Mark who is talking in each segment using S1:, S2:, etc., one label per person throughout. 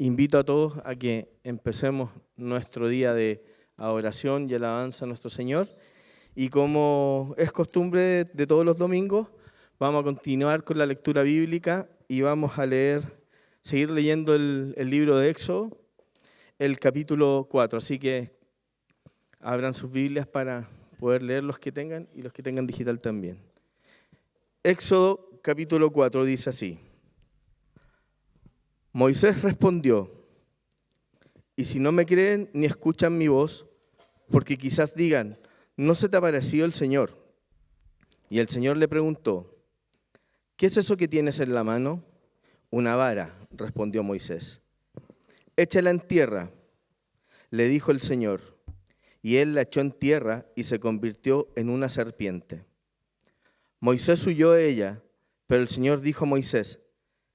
S1: Invito a todos a que empecemos nuestro día de adoración y alabanza a nuestro Señor. Y como es costumbre de todos los domingos, vamos a continuar con la lectura bíblica y vamos a seguir leyendo el libro de Éxodo, el capítulo 4. Así que abran sus Biblias para poder leer los que tengan y los que tengan digital también. Éxodo capítulo 4 dice así: Moisés respondió: y si no me creen ni escuchan mi voz, porque quizás digan, ¿no se te ha aparecido el Señor? Y el Señor le preguntó, ¿qué es eso que tienes en la mano? Una vara, respondió Moisés. Échala en tierra, le dijo el Señor. Y él la echó en tierra y se convirtió en una serpiente. Moisés huyó de ella, pero el Señor dijo a Moisés,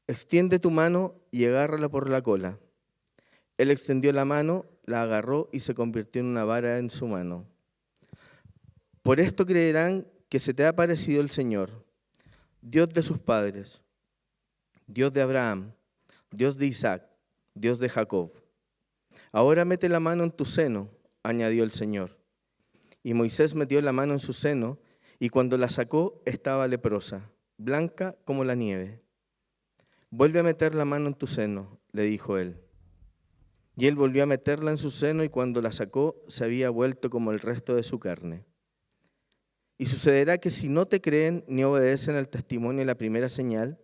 S1: extiende tu mano y agárrala por la cola. Él extendió la mano, la agarró y se convirtió en una vara en su mano. Por esto creerán que se te ha aparecido el Señor, Dios de sus padres, Dios de Abraham, Dios de Isaac, Dios de Jacob. Ahora mete la mano en tu seno, añadió el Señor. Y Moisés metió la mano en su seno, y cuando la sacó estaba leprosa, blanca como la nieve. Vuelve a meter la mano en tu seno, le dijo él. Y él volvió a meterla en su seno, y cuando la sacó se había vuelto como el resto de su carne. Y sucederá que si no te creen ni obedecen al testimonio de la primera señal,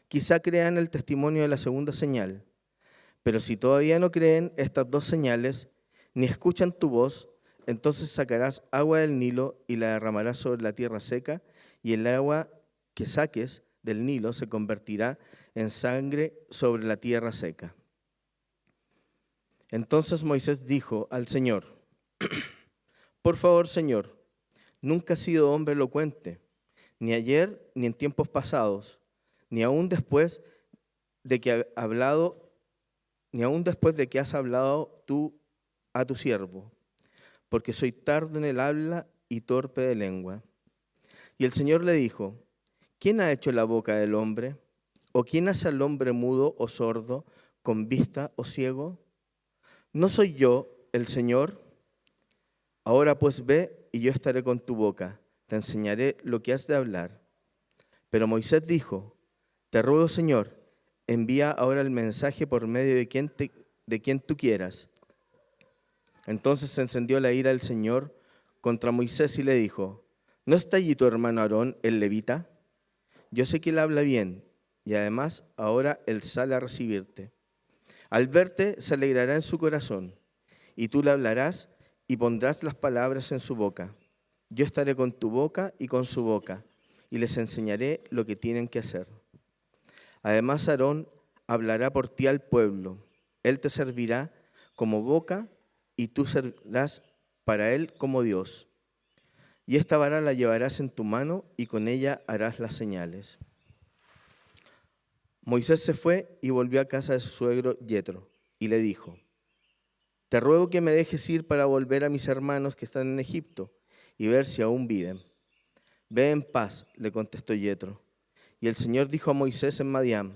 S1: quizá crean el testimonio de la segunda señal. Pero si todavía no creen estas dos señales, ni escuchan tu voz, entonces sacarás agua del Nilo y la derramarás sobre la tierra seca, y el agua que saques del Nilo se convertirá en sangre sobre la tierra seca. Entonces Moisés dijo al Señor, por favor, Señor, nunca has sido hombre elocuente, ni ayer ni en tiempos pasados, ni aún después de que has hablado tú a tu siervo, porque soy tardo en el habla y torpe de lengua. Y el Señor le dijo, ¿quién ha hecho la boca del hombre? ¿O quién hace al hombre mudo o sordo, con vista o ciego? ¿No soy yo el Señor? Ahora pues ve y yo estaré con tu boca, te enseñaré lo que has de hablar. Pero Moisés dijo, te ruego, Señor, envía ahora el mensaje por medio de quien tú quieras. Entonces se encendió la ira del Señor contra Moisés y le dijo, ¿no está allí tu hermano Aarón, el levita? Yo sé que él habla bien y además ahora él sale a recibirte. Al verte se alegrará en su corazón y tú le hablarás y pondrás las palabras en su boca. Yo estaré con tu boca y con su boca y les enseñaré lo que tienen que hacer. Además Aarón hablará por ti al pueblo. Él te servirá como boca y tú serás para él como Dios. Y esta vara la llevarás en tu mano y con ella harás las señales. Moisés se fue y volvió a casa de su suegro Yetro y le dijo, te ruego que me dejes ir para volver a mis hermanos que están en Egipto y ver si aún viven. Ve en paz, le contestó Yetro. Y el Señor dijo a Moisés en Madián,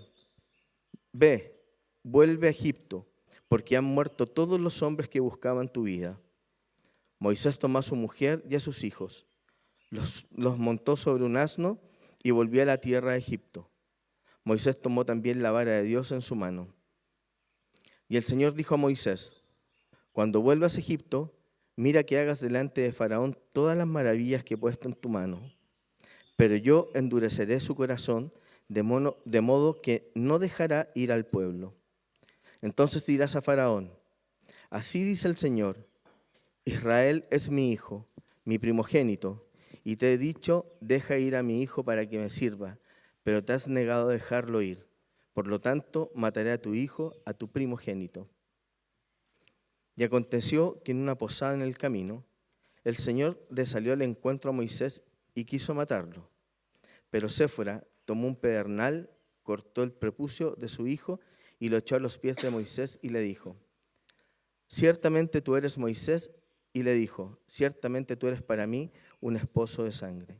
S1: ve, vuelve a Egipto, porque han muerto todos los hombres que buscaban tu vida. Moisés tomó a su mujer y a sus hijos, los montó sobre un asno y volvió a la tierra de Egipto. Moisés tomó también la vara de Dios en su mano. Y el Señor dijo a Moisés, cuando vuelvas a Egipto, mira que hagas delante de Faraón todas las maravillas que he puesto en tu mano. Pero yo endureceré su corazón de modo que no dejará ir al pueblo. Entonces dirás a Faraón, así dice el Señor, Israel es mi hijo, mi primogénito, y te he dicho, deja ir a mi hijo para que me sirva, pero te has negado a dejarlo ir. Por lo tanto, mataré a tu hijo, a tu primogénito. Y aconteció que en una posada en el camino, el Señor le salió al encuentro a Moisés y quiso matarlo. Pero Séfora tomó un pedernal, cortó el prepucio de su hijo y lo echó a los pies de Moisés y le dijo, ciertamente tú eres Moisés, y le dijo, ciertamente tú eres para mí un esposo de sangre.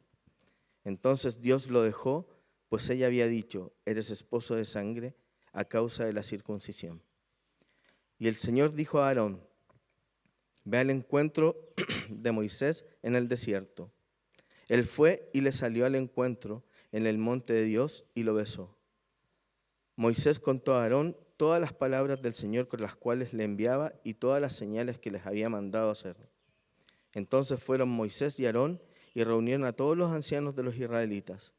S1: Entonces Dios lo dejó, pues ella había dicho, eres esposo de sangre a causa de la circuncisión. Y el Señor dijo a Aarón: ve al encuentro de Moisés en el desierto. Él fue y le salió al encuentro en el monte de Dios y lo besó. Moisés contó a Aarón todas las palabras del Señor con las cuales le enviaba y todas las señales que les había mandado hacer. Entonces fueron Moisés y Aarón y reunieron a todos los ancianos de los israelitas.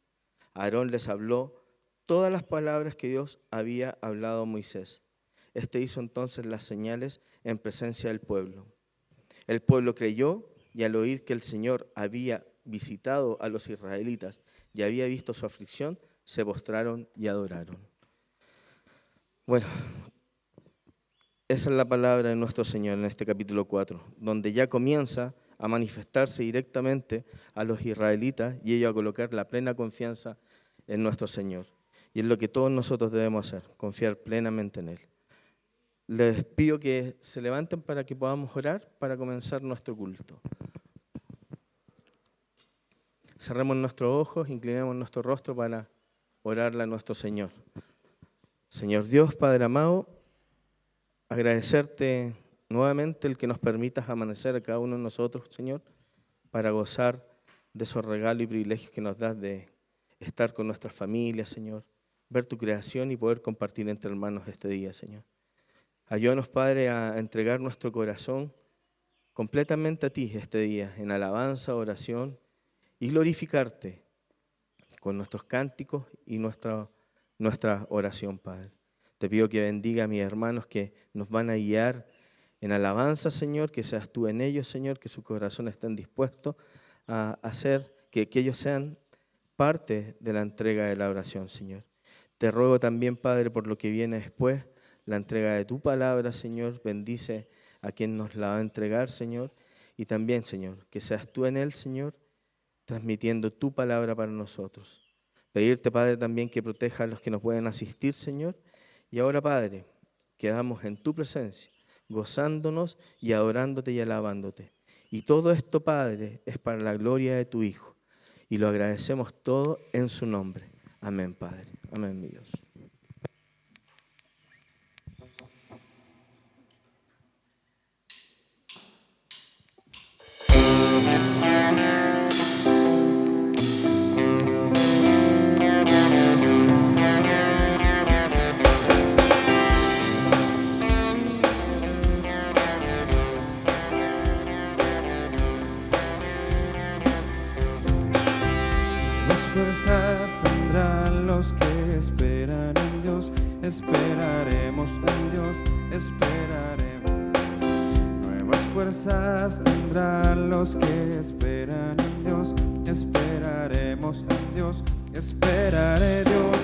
S1: Aarón les habló todas las palabras que Dios había hablado a Moisés. Este hizo entonces las señales en presencia del pueblo. El pueblo creyó, y al oír que el Señor había visitado a los israelitas y había visto su aflicción, se postraron y adoraron. Bueno, esa es la palabra de nuestro Señor en este capítulo 4, donde ya comienza a manifestarse directamente a los israelitas y ellos a colocar la plena confianza en nuestro Señor. Y es lo que todos nosotros debemos hacer, confiar plenamente en Él. Les pido que se levanten para que podamos orar para comenzar nuestro culto. Cerremos nuestros ojos, inclinemos nuestro rostro para orarle a nuestro Señor. Señor Dios, Padre amado, agradecerte nuevamente el que nos permitas amanecer a cada uno de nosotros, Señor, para gozar de esos regalos y privilegios que nos das de estar con nuestras familias, Señor, ver tu creación y poder compartir entre hermanos este día, Señor. Ayúdanos, Padre, a entregar nuestro corazón completamente a ti este día, en alabanza, oración y glorificarte con nuestros cánticos y nuestra oración, Padre. Te pido que bendiga a mis hermanos que nos van a guiar en alabanza, Señor, que seas tú en ellos, Señor, que sus corazones estén dispuestos a hacer que ellos sean parte de la entrega de la oración, Señor. Te ruego también, Padre, por lo que viene después, la entrega de tu palabra, Señor. Bendice a quien nos la va a entregar, Señor. Y también, Señor, que seas tú en él, Señor, transmitiendo tu palabra para nosotros. Pedirte, Padre, también que proteja a los que nos pueden asistir, Señor. Y ahora, Padre, quedamos en tu presencia, gozándonos y adorándote y alabándote. Y todo esto, Padre, es para la gloria de tu Hijo. Y lo agradecemos todo en su nombre. Amén, Padre. Amén, mi Dios.
S2: Fuerzas tendrán los que esperan en Dios, esperaremos en Dios, esperaremos. Nuevas fuerzas tendrán los que esperan en Dios, esperaremos en Dios, esperaré Dios.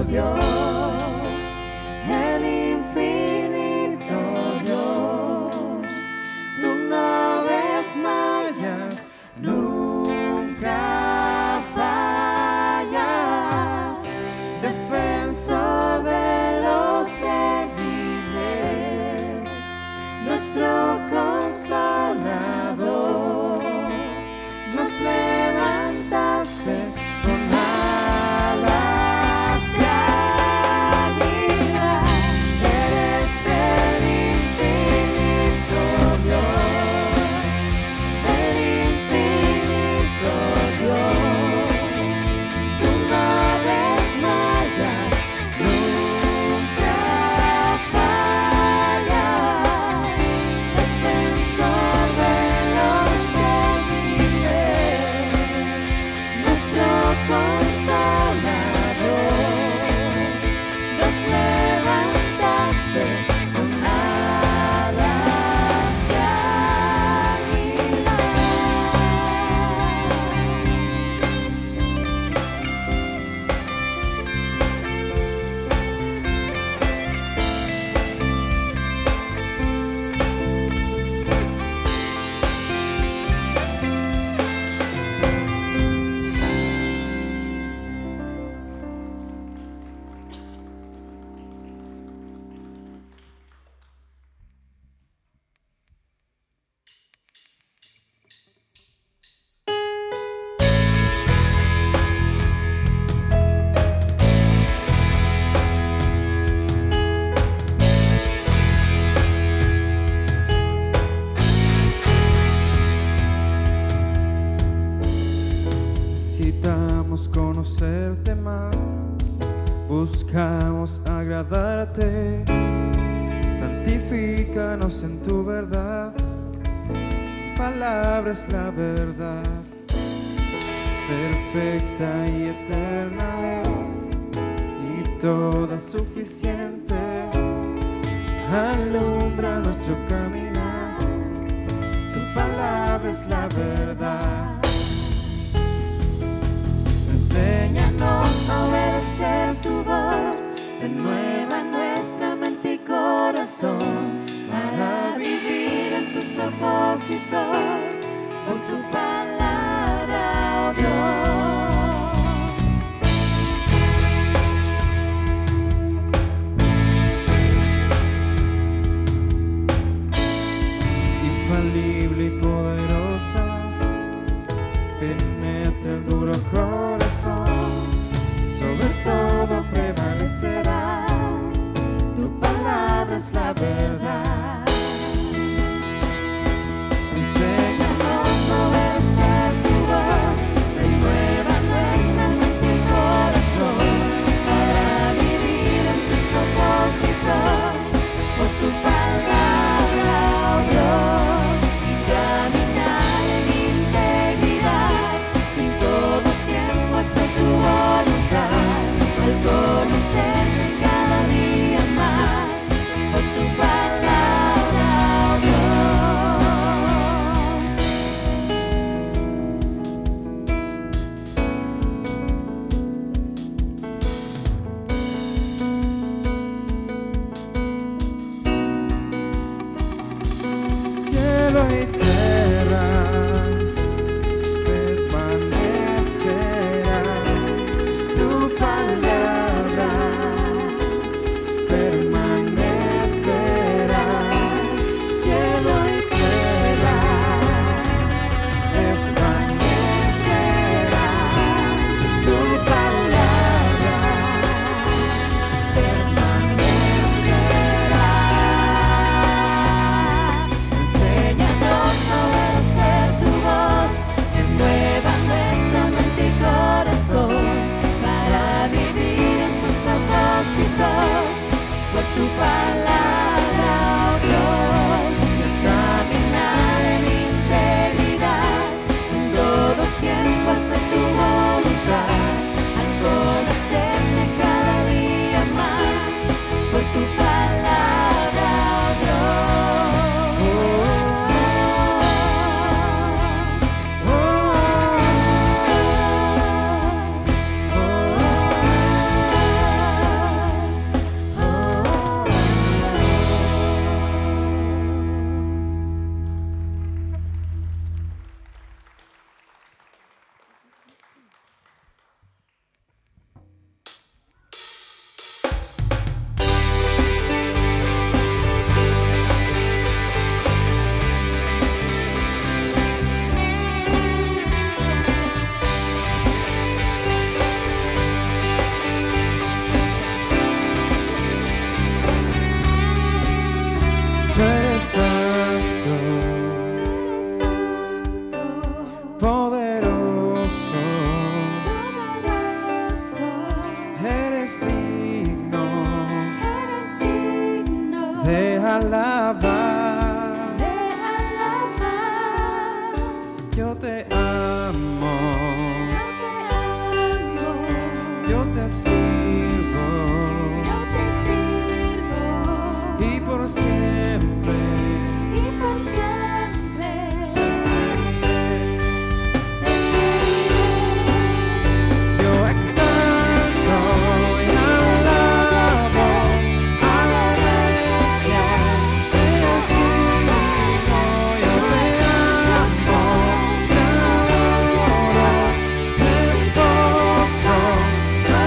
S3: Dios, el infinito Dios. Tú no desmayas, nunca fallas, defensor de los débiles, nuestro consolador. Nos levantaste con alas de águila, eres el infinito Dios, el infinito Dios. Tú no desmayas, nunca fallas, defensor de los débiles, nuestro consolador. Nos levantaste con alas de águila.
S2: Necesitamos conocerte más, buscamos agradarte, santifícanos en tu verdad, tu palabra es la verdad, perfecta y eterna es, y toda suficiente, alumbra nuestro caminar, tu palabra es la verdad. Enséñanos a obedecer tu voz, renueva nuestra mente y corazón para vivir en tus propósitos por tu palabra, oh Dios. Infalible y poderosa, penetra el duro corazón, sobre
S4: eres digno
S3: eres digno
S4: de alabar.
S3: de alabar.
S4: Yo te amo,
S3: Yo te amo,
S4: yo te sirvo
S3: yo te sirvo
S4: y por siempre.
S3: y por siempre te
S4: Yo exalto y alabo al Rey que eres digno. Yo te amo, te adoro, me gozo, me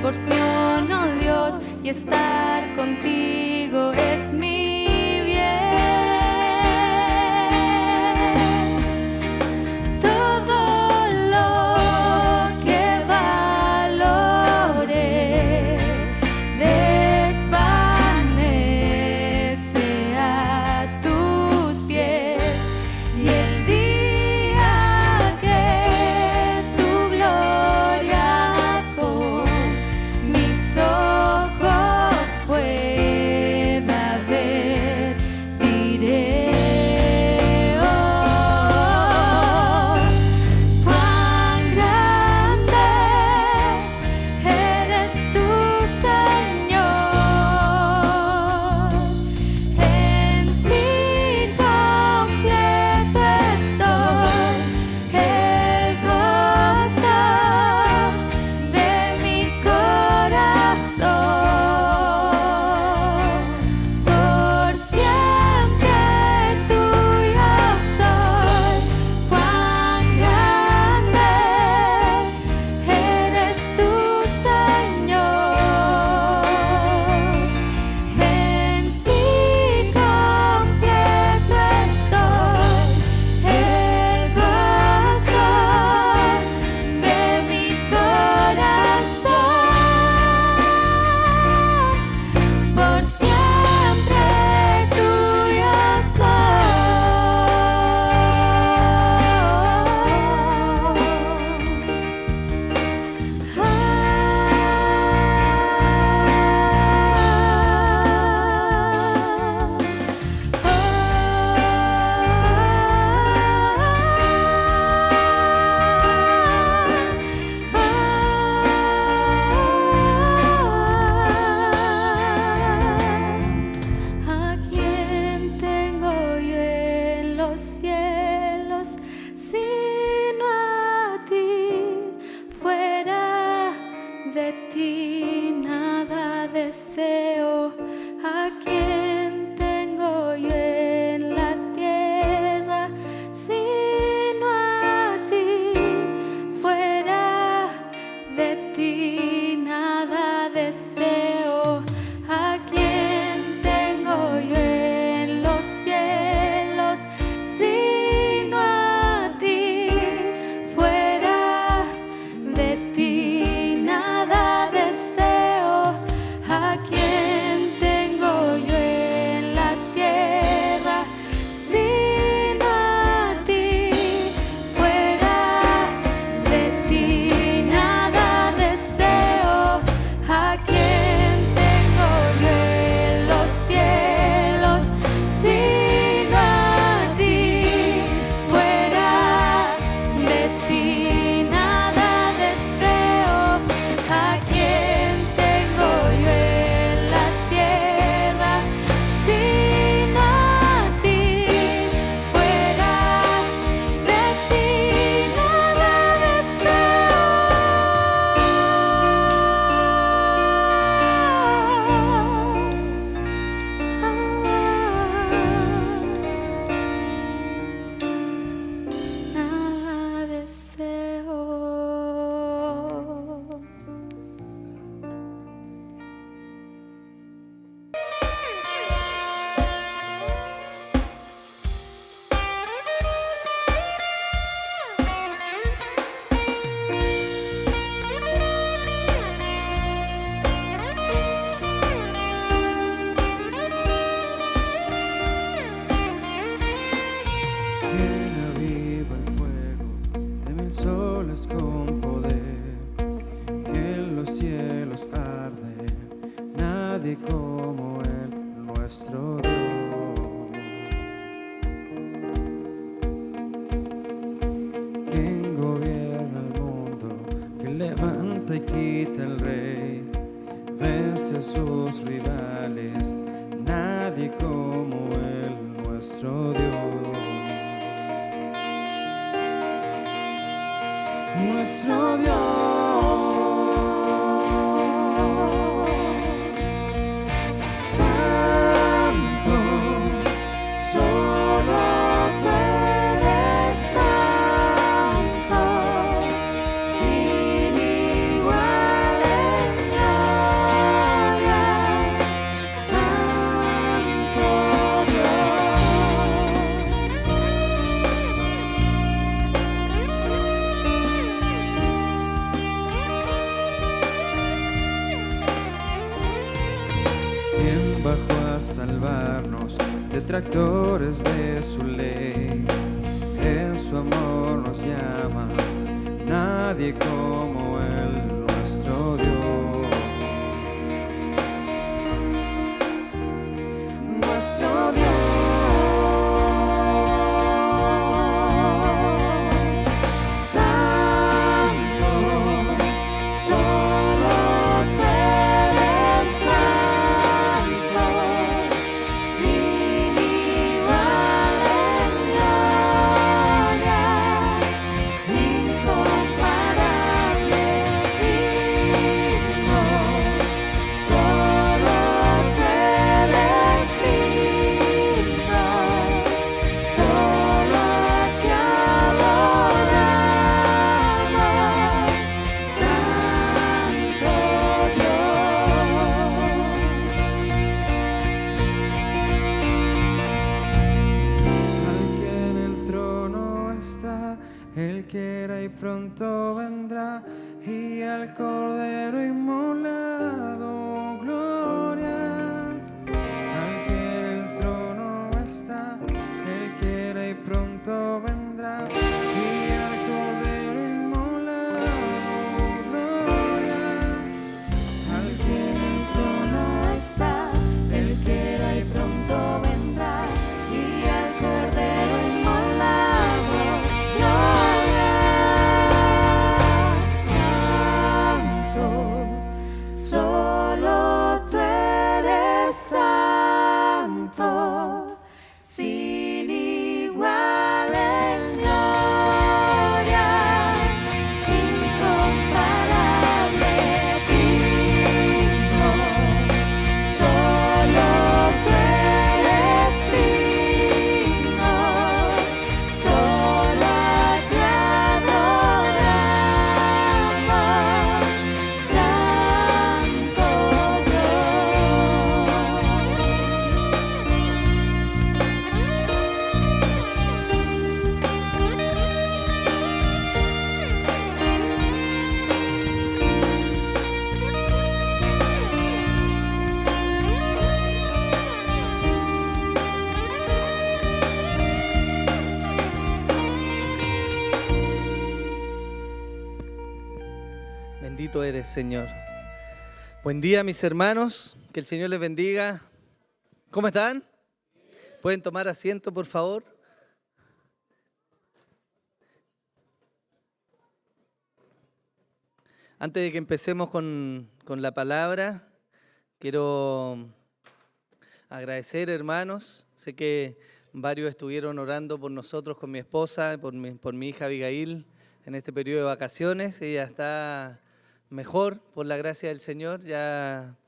S3: porción, oh Dios, y estar contigo es mi bien. Todo lo que valore desvanece a tus pies, y el día que tu gloria con mis ojos pueda ver, diré, oh, cuán grande eres tú, Señor. En ti completo estoy, el gozo de mi corazón. Por siempre tuyo soy, cuán grande eres tú, Señor. En ti completo estoy, el gozo de mi corazón. Por siempre tuyo ¿A quién tengo yo en los cielos sino a ti? Fuera de ti nada deseo. ¿A quién tengo yo en la tierra sino a ti? Fuera de ti nada deseo. ¿A quién tengo yo en los cielos sino a ti? Fuera de ti nada deseo. ¿A quién tengo yo en la tierra sino a ti? Fuera de ti nada deseo. ¿A quién tengo yo en los cielos sino a ti? Fuera de ti nada deseo. ¿A quién tengo yo en la tierra sino a ti? Fuera de ti nada deseo. Nada deseo.
S4: Quien aviva el fuego de mil soles con poder, que en los cielos arde, nadie como Él, nuestro Dios. Quien gobierna el mundo, que levanta y quita el rey, vence a sus rivales, nadie como Él, nuestro Dios. Nuestro Dios, Santo, solo tú eres santo, sin igual en ¿Quién bajó a salvarnos, detractores de su ley? En su amor nos llama, nadie como Él, nuestro Dios. Nuestro Dios. El que era y pronto vendrá, y al Cordero inmolado gloria. Al que en el trono está, el que era y pronto vendrá, y al Cordero inmolado gloria. Al que en el trono está, el que era y pronto vendrá, y al Cordero inmolado gloria.
S2: Solo tú eres santo, sin igual en gloria, incomparable, digno. Solo tú eres digno, solo a ti adoramos, Santo
S5: Bendito eres, Señor. Buen día, mis hermanos. Que el Señor les bendiga. ¿Cómo están? ¿Pueden tomar asiento, por favor? Antes de que empecemos con la palabra, quiero agradecer, hermanos. Sé que varios estuvieron orando por nosotros con mi esposa, por mi hija Abigail en este periodo de vacaciones. Ella está mejor por la gracia del Señor. Ya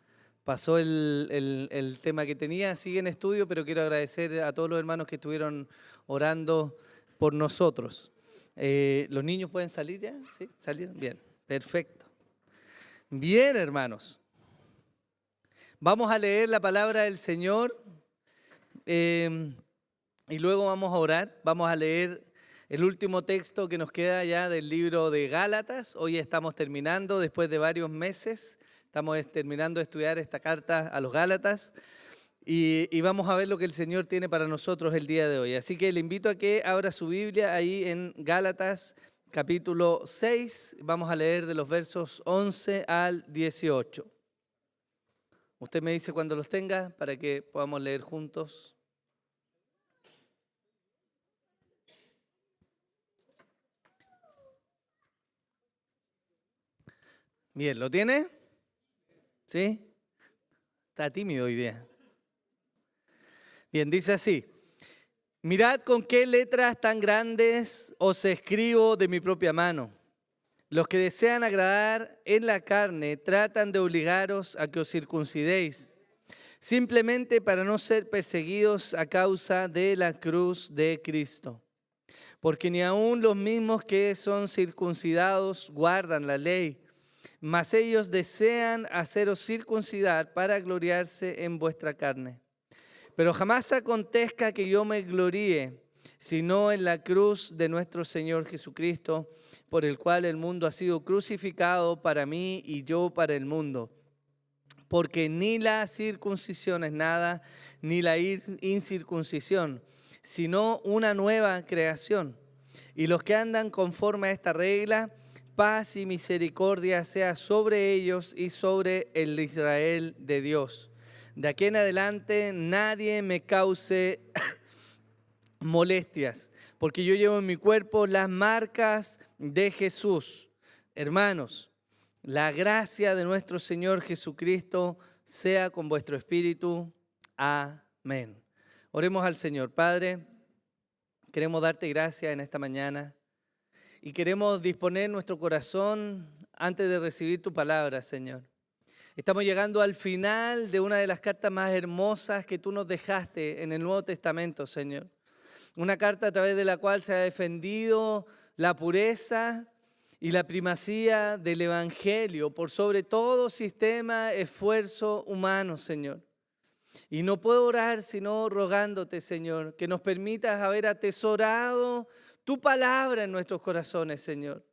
S5: pasó el tema que tenía, sigue en estudio, pero quiero agradecer a todos los hermanos que estuvieron orando por nosotros. ¿Los niños pueden salir ya? ¿Sí? ¿Salieron? Bien, perfecto. Bien, hermanos. Vamos a leer la palabra del Señor y luego vamos a orar. Vamos a leer el último texto que nos queda ya del libro de Gálatas. Hoy estamos terminando, después de varios meses, estamos terminando de estudiar esta carta a los Gálatas y vamos a ver lo que el Señor tiene para nosotros el día de hoy. Así que le invito a que abra su Biblia ahí en Gálatas capítulo 6. Vamos a leer de los versos 11 al 18. Usted me dice cuando los tenga para que podamos leer juntos. Bien, ¿lo tiene? ¿Sí? Está tímido hoy día. Bien, dice así. Mirad con qué letras tan grandes os escribo de mi propia mano. Los que desean agradar en la carne tratan de obligaros a que os circuncidéis, simplemente para no ser perseguidos a causa de la cruz de Cristo. Porque ni aun los mismos que son circuncidados guardan la ley, mas ellos desean haceros circuncidar para gloriarse en vuestra carne. Pero jamás acontezca que yo me gloríe, sino en la cruz de nuestro Señor Jesucristo, por el cual el mundo ha sido crucificado para mí y yo para el mundo. porque ni la circuncisión es nada, ni la incircuncisión, sino una nueva creación. Y los que andan conforme a esta regla, paz y misericordia sea sobre ellos y sobre el Israel de Dios. De aquí en adelante nadie me cause molestias, porque yo llevo en mi cuerpo las marcas de Jesús. Hermanos, la gracia de nuestro Señor Jesucristo sea con vuestro espíritu. Amén. Oremos al Señor. Padre, queremos darte gracias en esta mañana y queremos disponer nuestro corazón antes de recibir tu palabra, Señor. Estamos llegando al final de una de las cartas más hermosas que tú nos dejaste en el Nuevo Testamento, Señor. Una carta a través de la cual se ha defendido la pureza y la primacía del Evangelio por sobre todo sistema, esfuerzo humano, Señor. Y no puedo orar sino rogándote, Señor, que nos permitas haber atesorado tu palabra en nuestros corazones, Señor.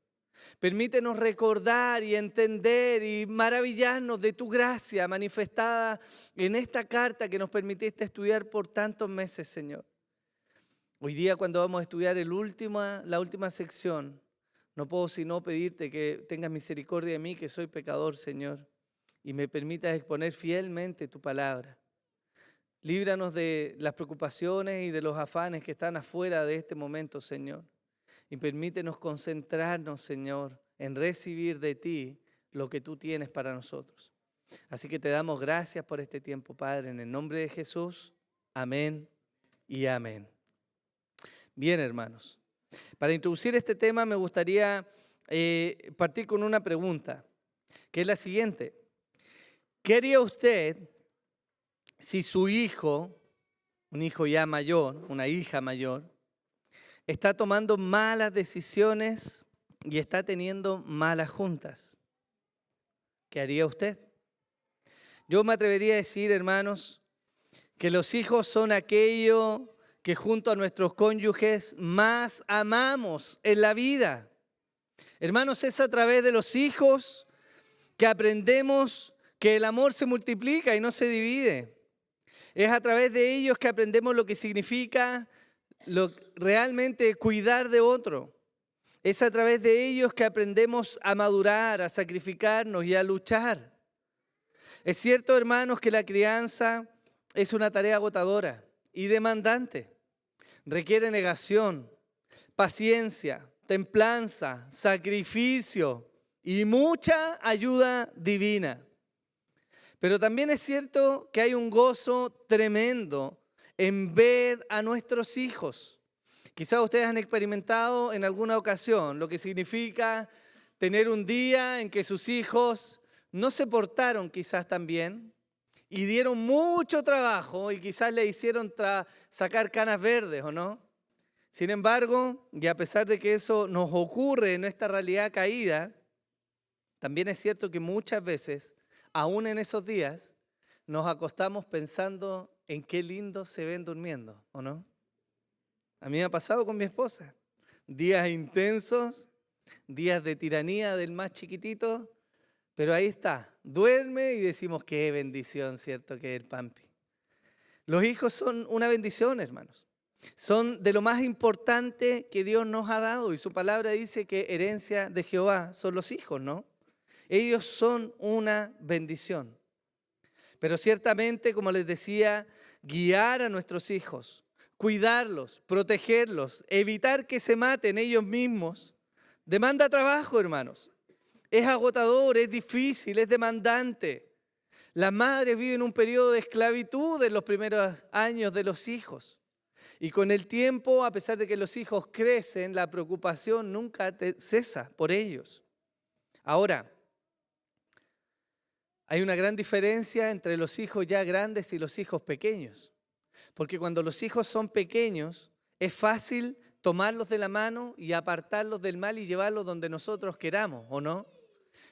S5: Permítenos recordar y entender y maravillarnos de tu gracia manifestada en esta carta que nos permitiste estudiar por tantos meses, Señor. Hoy día, cuando vamos a estudiar la última sección, no puedo sino pedirte que tengas misericordia de mí, que soy pecador, Señor, y me permitas exponer fielmente tu palabra. Líbranos de las preocupaciones y de los afanes que están afuera de este momento, Señor. Y permítenos concentrarnos, Señor, en recibir de ti lo que tú tienes para nosotros. Así que te damos gracias por este tiempo, Padre, en el nombre de Jesús. Amén y amén. Bien, hermanos. Para introducir este tema me gustaría partir con una pregunta, que es la siguiente. ¿Qué haría usted si su hijo, un hijo ya mayor, una hija mayor, está tomando malas decisiones y está teniendo malas juntas? ¿Qué haría usted? Yo me atrevería a decir, hermanos, que los hijos son aquello que junto a nuestros cónyuges más amamos en la vida. Hermanos, es a través de los hijos que aprendemos que el amor se multiplica y no se divide. Es a través de ellos que aprendemos lo que significa realmente cuidar de otro. Es a través de ellos que aprendemos a madurar, a sacrificarnos y a luchar. Es cierto, hermanos, que la crianza es una tarea agotadora y demandante. Requiere negación, paciencia, templanza, sacrificio y mucha ayuda divina. Pero también es cierto que hay un gozo tremendo en ver a nuestros hijos. Quizás ustedes han experimentado en alguna ocasión lo que significa tener un día en que sus hijos no se portaron quizás tan bien y dieron mucho trabajo y quizás le hicieron sacar canas verdes, ¿o no? Sin embargo, y a pesar de que eso nos ocurre en esta realidad caída, también es cierto que muchas veces, aún en esos días, nos acostamos pensando en qué lindo se ven durmiendo, ¿o no? A mí me ha pasado con mi esposa. Días intensos, días de tiranía del más chiquitito, pero ahí está, duerme y decimos qué bendición, ¿cierto? Que es el Pampi. Los hijos son una bendición, hermanos. Son de lo más importante que Dios nos ha dado y su palabra dice que herencia de Jehová son los hijos, ¿no? Ellos son una bendición. Pero ciertamente, como les decía, guiar a nuestros hijos, cuidarlos, protegerlos, evitar que se maten ellos mismos, demanda trabajo, hermanos. Es agotador, es difícil, es demandante. Las madres viven un periodo de esclavitud en los primeros años de los hijos. Y con el tiempo, a pesar de que los hijos crecen, la preocupación nunca cesa por ellos. Ahora, hay una gran diferencia entre los hijos ya grandes y los hijos pequeños. Porque cuando los hijos son pequeños, es fácil tomarlos de la mano y apartarlos del mal y llevarlos donde nosotros queramos, ¿o no?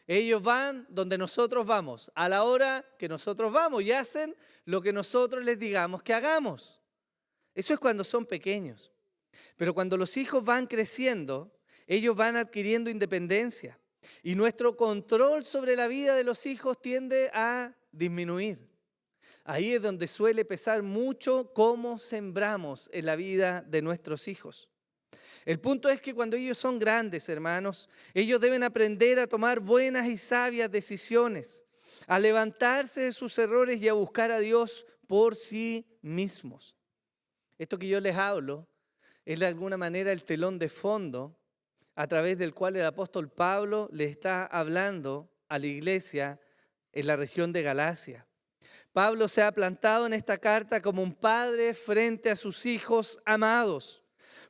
S5: Ellos van donde nosotros vamos, a la hora que nosotros vamos y hacen lo que nosotros les digamos que hagamos. Eso es cuando son pequeños. Pero cuando los hijos van creciendo, ellos van adquiriendo independencia. Y nuestro control sobre la vida de los hijos tiende a disminuir. Ahí es donde suele pesar mucho cómo sembramos en la vida de nuestros hijos. El punto es que cuando ellos son grandes, hermanos, ellos deben aprender a tomar buenas y sabias decisiones, a levantarse de sus errores y a buscar a Dios por sí mismos. Esto que yo les hablo es de alguna manera el telón de fondo a través del cual el apóstol Pablo le está hablando a la iglesia en la región de Galacia. Pablo se ha plantado en esta carta como un padre frente a sus hijos amados.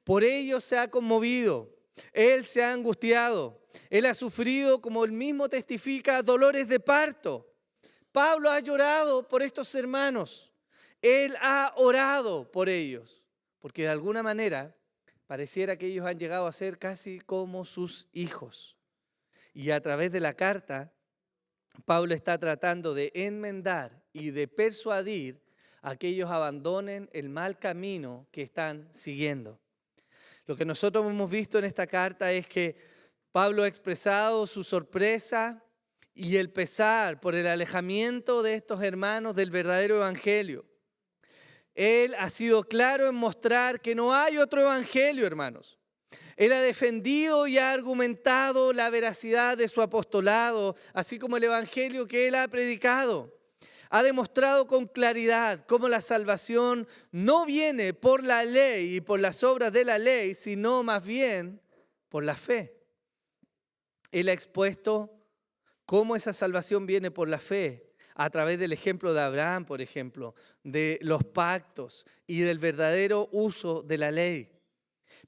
S5: Por ello se ha conmovido, él se ha angustiado, él ha sufrido, como él mismo testifica, dolores de parto. Pablo ha llorado por estos hermanos, él ha orado por ellos, porque de alguna manera pareciera que ellos han llegado a ser casi como sus hijos. Y a través de la carta, Pablo está tratando de enmendar y de persuadir a que ellos abandonen el mal camino que están siguiendo. Lo que nosotros hemos visto en esta carta es que Pablo ha expresado su sorpresa y el pesar por el alejamiento de estos hermanos del verdadero evangelio. Él ha sido claro en mostrar que no hay otro evangelio, hermanos. Él ha defendido y ha argumentado la veracidad de su apostolado, así como el evangelio que él ha predicado. Ha demostrado con claridad cómo la salvación no viene por la ley y por las obras de la ley, sino más bien por la fe. Él ha expuesto cómo esa salvación viene por la fe, a través del ejemplo de Abraham, por ejemplo, de los pactos y del verdadero uso de la ley.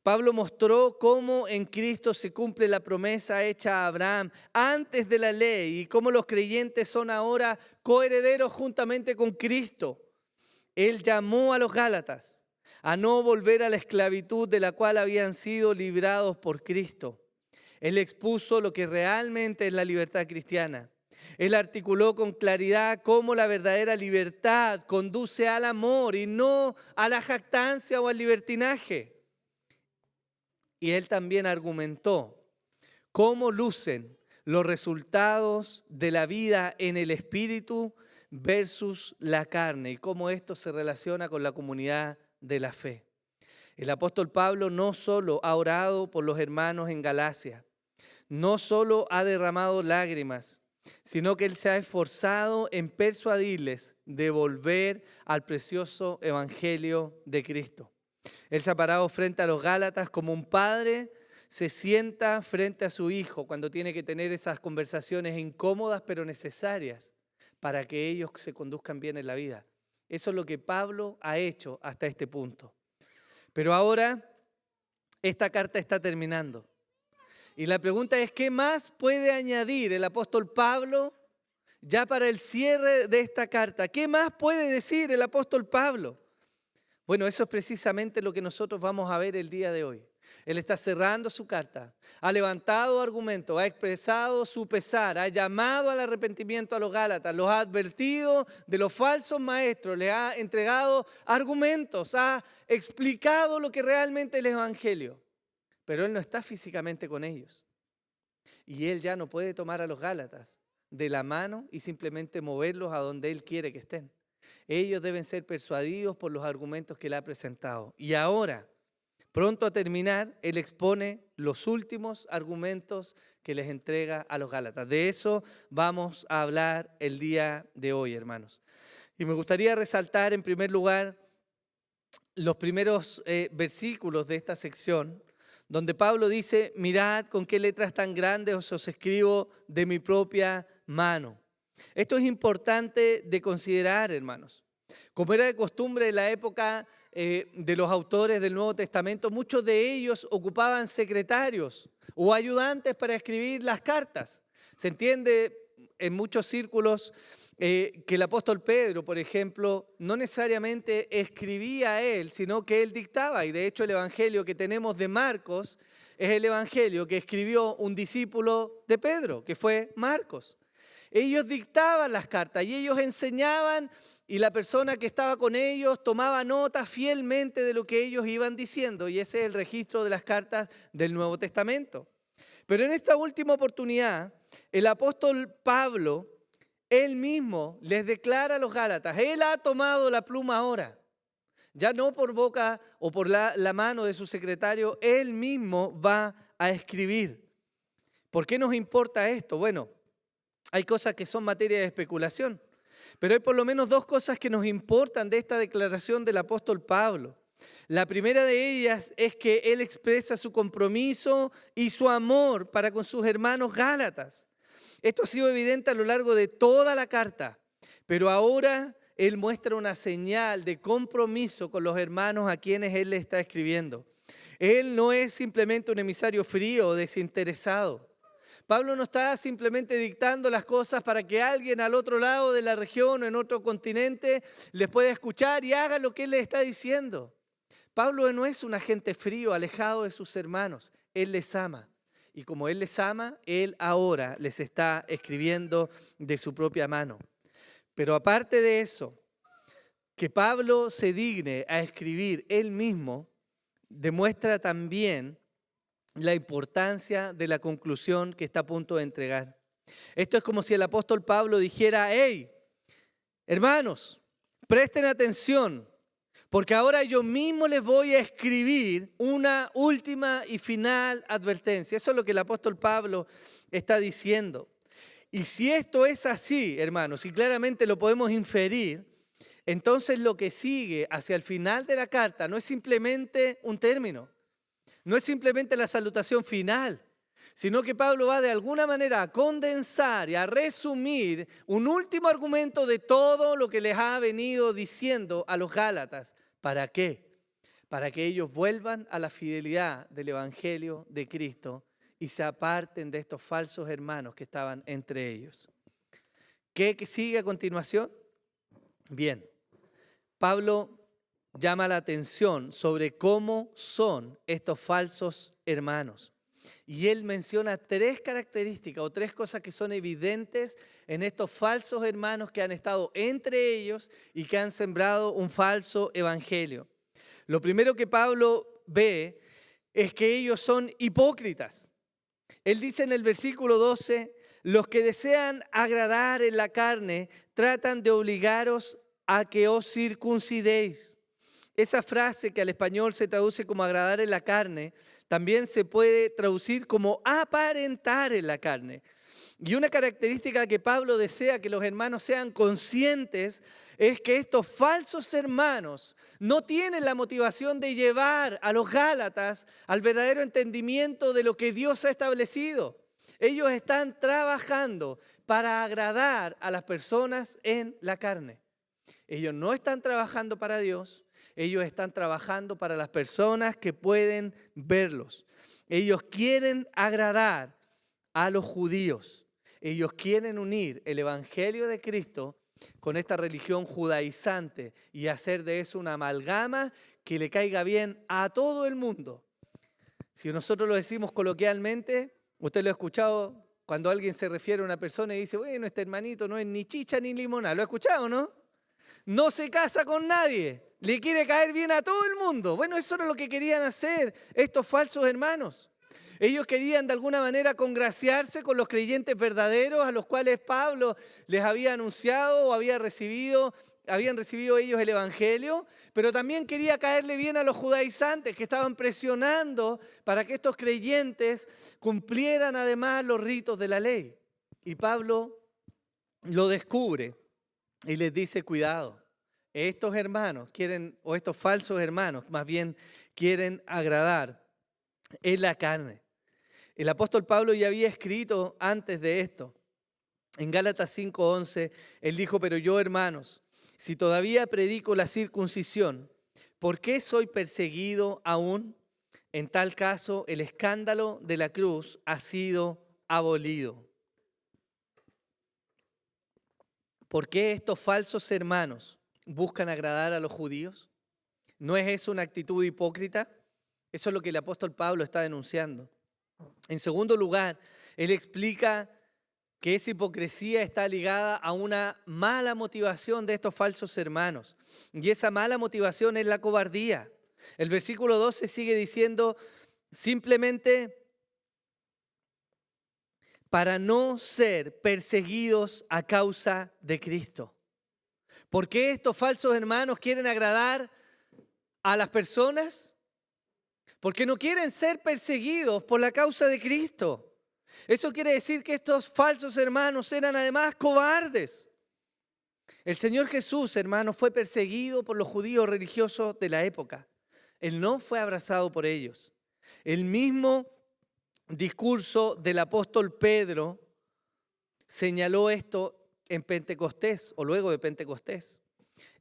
S5: Pablo mostró cómo en Cristo se cumple la promesa hecha a Abraham antes de la ley y cómo los creyentes son ahora coherederos juntamente con Cristo. Él llamó a los Gálatas a no volver a la esclavitud de la cual habían sido librados por Cristo. Él expuso lo que realmente es la libertad cristiana. Él articuló con claridad cómo la verdadera libertad conduce al amor y no a la jactancia o al libertinaje. Y él también argumentó cómo lucen los resultados de la vida en el espíritu versus la carne y cómo esto se relaciona con la comunidad de la fe. El apóstol Pablo no solo ha orado por los hermanos en Galacia, no solo ha derramado lágrimas, sino que él se ha esforzado en persuadirles de volver al precioso evangelio de Cristo. Él se ha parado frente a los Gálatas como un padre se sienta frente a su hijo cuando tiene que tener esas conversaciones incómodas pero necesarias para que ellos se conduzcan bien en la vida. Eso es lo que Pablo ha hecho hasta este punto. Pero ahora esta carta está terminando. Y la pregunta es, ¿qué más puede añadir el apóstol Pablo ya para el cierre de esta carta? ¿Qué más puede decir el apóstol Pablo? Bueno, eso es precisamente lo que nosotros vamos a ver el día de hoy. Él está cerrando su carta, ha levantado argumentos, ha expresado su pesar, ha llamado al arrepentimiento a los Gálatas, los ha advertido de los falsos maestros, les ha entregado argumentos, ha explicado lo que realmente es el evangelio. Pero él no está físicamente con ellos. Y él ya no puede tomar a los Gálatas de la mano y simplemente moverlos a donde él quiere que estén. Ellos deben ser persuadidos por los argumentos que él ha presentado. Y ahora, pronto a terminar, él expone los últimos argumentos que les entrega a los Gálatas. De eso vamos a hablar el día de hoy, hermanos. Y me gustaría resaltar en primer lugar los primeros versículos de esta sección, donde Pablo dice, mirad con qué letras tan grandes os escribo de mi propia mano. Esto es importante de considerar, hermanos. Como era de costumbre en la época de los autores del Nuevo Testamento, muchos de ellos ocupaban secretarios o ayudantes para escribir las cartas. Se entiende en muchos círculos que el apóstol Pedro, por ejemplo, no necesariamente escribía a él, sino que él dictaba. Y de hecho el evangelio que tenemos de Marcos es el evangelio que escribió un discípulo de Pedro, que fue Marcos. Ellos dictaban las cartas y ellos enseñaban y la persona que estaba con ellos tomaba nota fielmente de lo que ellos iban diciendo. Y ese es el registro de las cartas del Nuevo Testamento. Pero en esta última oportunidad, el apóstol Pablo Él mismo les declara a los Gálatas, Él ha tomado la pluma ahora. Ya no por boca o por la mano de su secretario, Él mismo va a escribir. ¿Por qué nos importa esto? Bueno, hay cosas que son materia de especulación, pero hay por lo menos dos cosas que nos importan de esta declaración del apóstol Pablo. La primera de ellas es que él expresa su compromiso y su amor para con sus hermanos gálatas. Esto ha sido evidente a lo largo de toda la carta, pero ahora él muestra una señal de compromiso con los hermanos a quienes él le está escribiendo. Él no es simplemente un emisario frío o desinteresado. Pablo no está simplemente dictando las cosas para que alguien al otro lado de la región o en otro continente les pueda escuchar y haga lo que él les está diciendo. Pablo no es un agente frío, alejado de sus hermanos. Él les ama. Y como él les ama, él ahora les está escribiendo de su propia mano. Pero aparte de eso, que Pablo se digne a escribir él mismo, demuestra también la importancia de la conclusión que está a punto de entregar. Esto es como si el apóstol Pablo dijera, hey, hermanos, presten atención, porque ahora yo mismo les voy a escribir una última y final advertencia. Eso es lo que el apóstol Pablo está diciendo. Y si esto es así, hermanos, y claramente lo podemos inferir, entonces lo que sigue hacia el final de la carta no es simplemente un término, no es simplemente la salutación final, sino que Pablo va de alguna manera a condensar y a resumir un último argumento de todo lo que les ha venido diciendo a los Gálatas. ¿Para qué? Para que ellos vuelvan a la fidelidad del Evangelio de Cristo y se aparten de estos falsos hermanos que estaban entre ellos. ¿Qué sigue a continuación? Bien, Pablo llama la atención sobre cómo son estos falsos hermanos. Y él menciona tres características o tres cosas que son evidentes en estos falsos hermanos que han estado entre ellos y que han sembrado un falso evangelio. Lo primero que Pablo ve es que ellos son hipócritas. Él dice en el versículo 12, los que desean agradar en la carne tratan de obligaros a que os circuncidéis. Esa frase que al español se traduce como agradar en la carne, también se puede traducir como aparentar en la carne. Y una característica que Pablo desea que los hermanos sean conscientes es que estos falsos hermanos no tienen la motivación de llevar a los Gálatas al verdadero entendimiento de lo que Dios ha establecido. Ellos están trabajando para agradar a las personas en la carne. Ellos no están trabajando para Dios. Ellos están trabajando para las personas que pueden verlos. Ellos quieren agradar a los judíos. Ellos quieren unir el evangelio de Cristo con esta religión judaizante y hacer de eso una amalgama que le caiga bien a todo el mundo. Si nosotros lo decimos coloquialmente, usted lo ha escuchado cuando alguien se refiere a una persona y dice, bueno, este hermanito no es ni chicha ni limonada. ¿Lo ha escuchado, no? No se casa con nadie. Le quiere caer bien a todo el mundo. Bueno, eso era lo que querían hacer estos falsos hermanos. Ellos querían de alguna manera congraciarse con los creyentes verdaderos a los cuales Pablo les había anunciado o habían recibido ellos el evangelio, pero también quería caerle bien a los judaizantes que estaban presionando para que estos creyentes cumplieran además los ritos de la ley. Y Pablo lo descubre y les dice, cuidado. Estos hermanos quieren, o estos falsos hermanos más bien, quieren agradar en la carne. El apóstol Pablo ya había escrito antes de esto. En Gálatas 5:11, él dijo, pero yo, hermanos, si todavía predico la circuncisión, ¿por qué soy perseguido aún? En tal caso, el escándalo de la cruz ha sido abolido. ¿Por qué estos falsos hermanos buscan agradar a los judíos? ¿No es eso una actitud hipócrita? Eso es lo que el apóstol Pablo está denunciando. En segundo lugar, él explica que esa hipocresía está ligada a una mala motivación de estos falsos hermanos. Y esa mala motivación es la cobardía. El versículo 12 sigue diciendo, simplemente para no ser perseguidos a causa de Cristo. ¿Por qué estos falsos hermanos quieren agradar a las personas? Porque no quieren ser perseguidos por la causa de Cristo. Eso quiere decir que estos falsos hermanos eran además cobardes. El Señor Jesús, hermanos, fue perseguido por los judíos religiosos de la época. Él no fue abrazado por ellos. El mismo discurso del apóstol Pedro señaló esto en Pentecostés o luego de Pentecostés.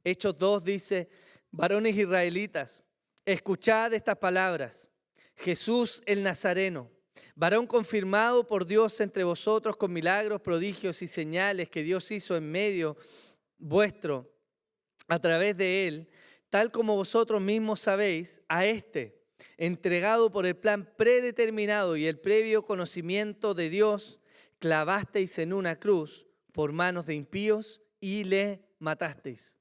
S5: Hechos 2 dice: varones israelitas, escuchad estas palabras. Jesús el Nazareno, varón confirmado por Dios entre vosotros con milagros, prodigios y señales que Dios hizo en medio vuestro a través de él, tal como vosotros mismos sabéis, a este, entregado por el plan predeterminado y el previo conocimiento de Dios, clavasteis en una cruz por manos de impíos y le matasteis.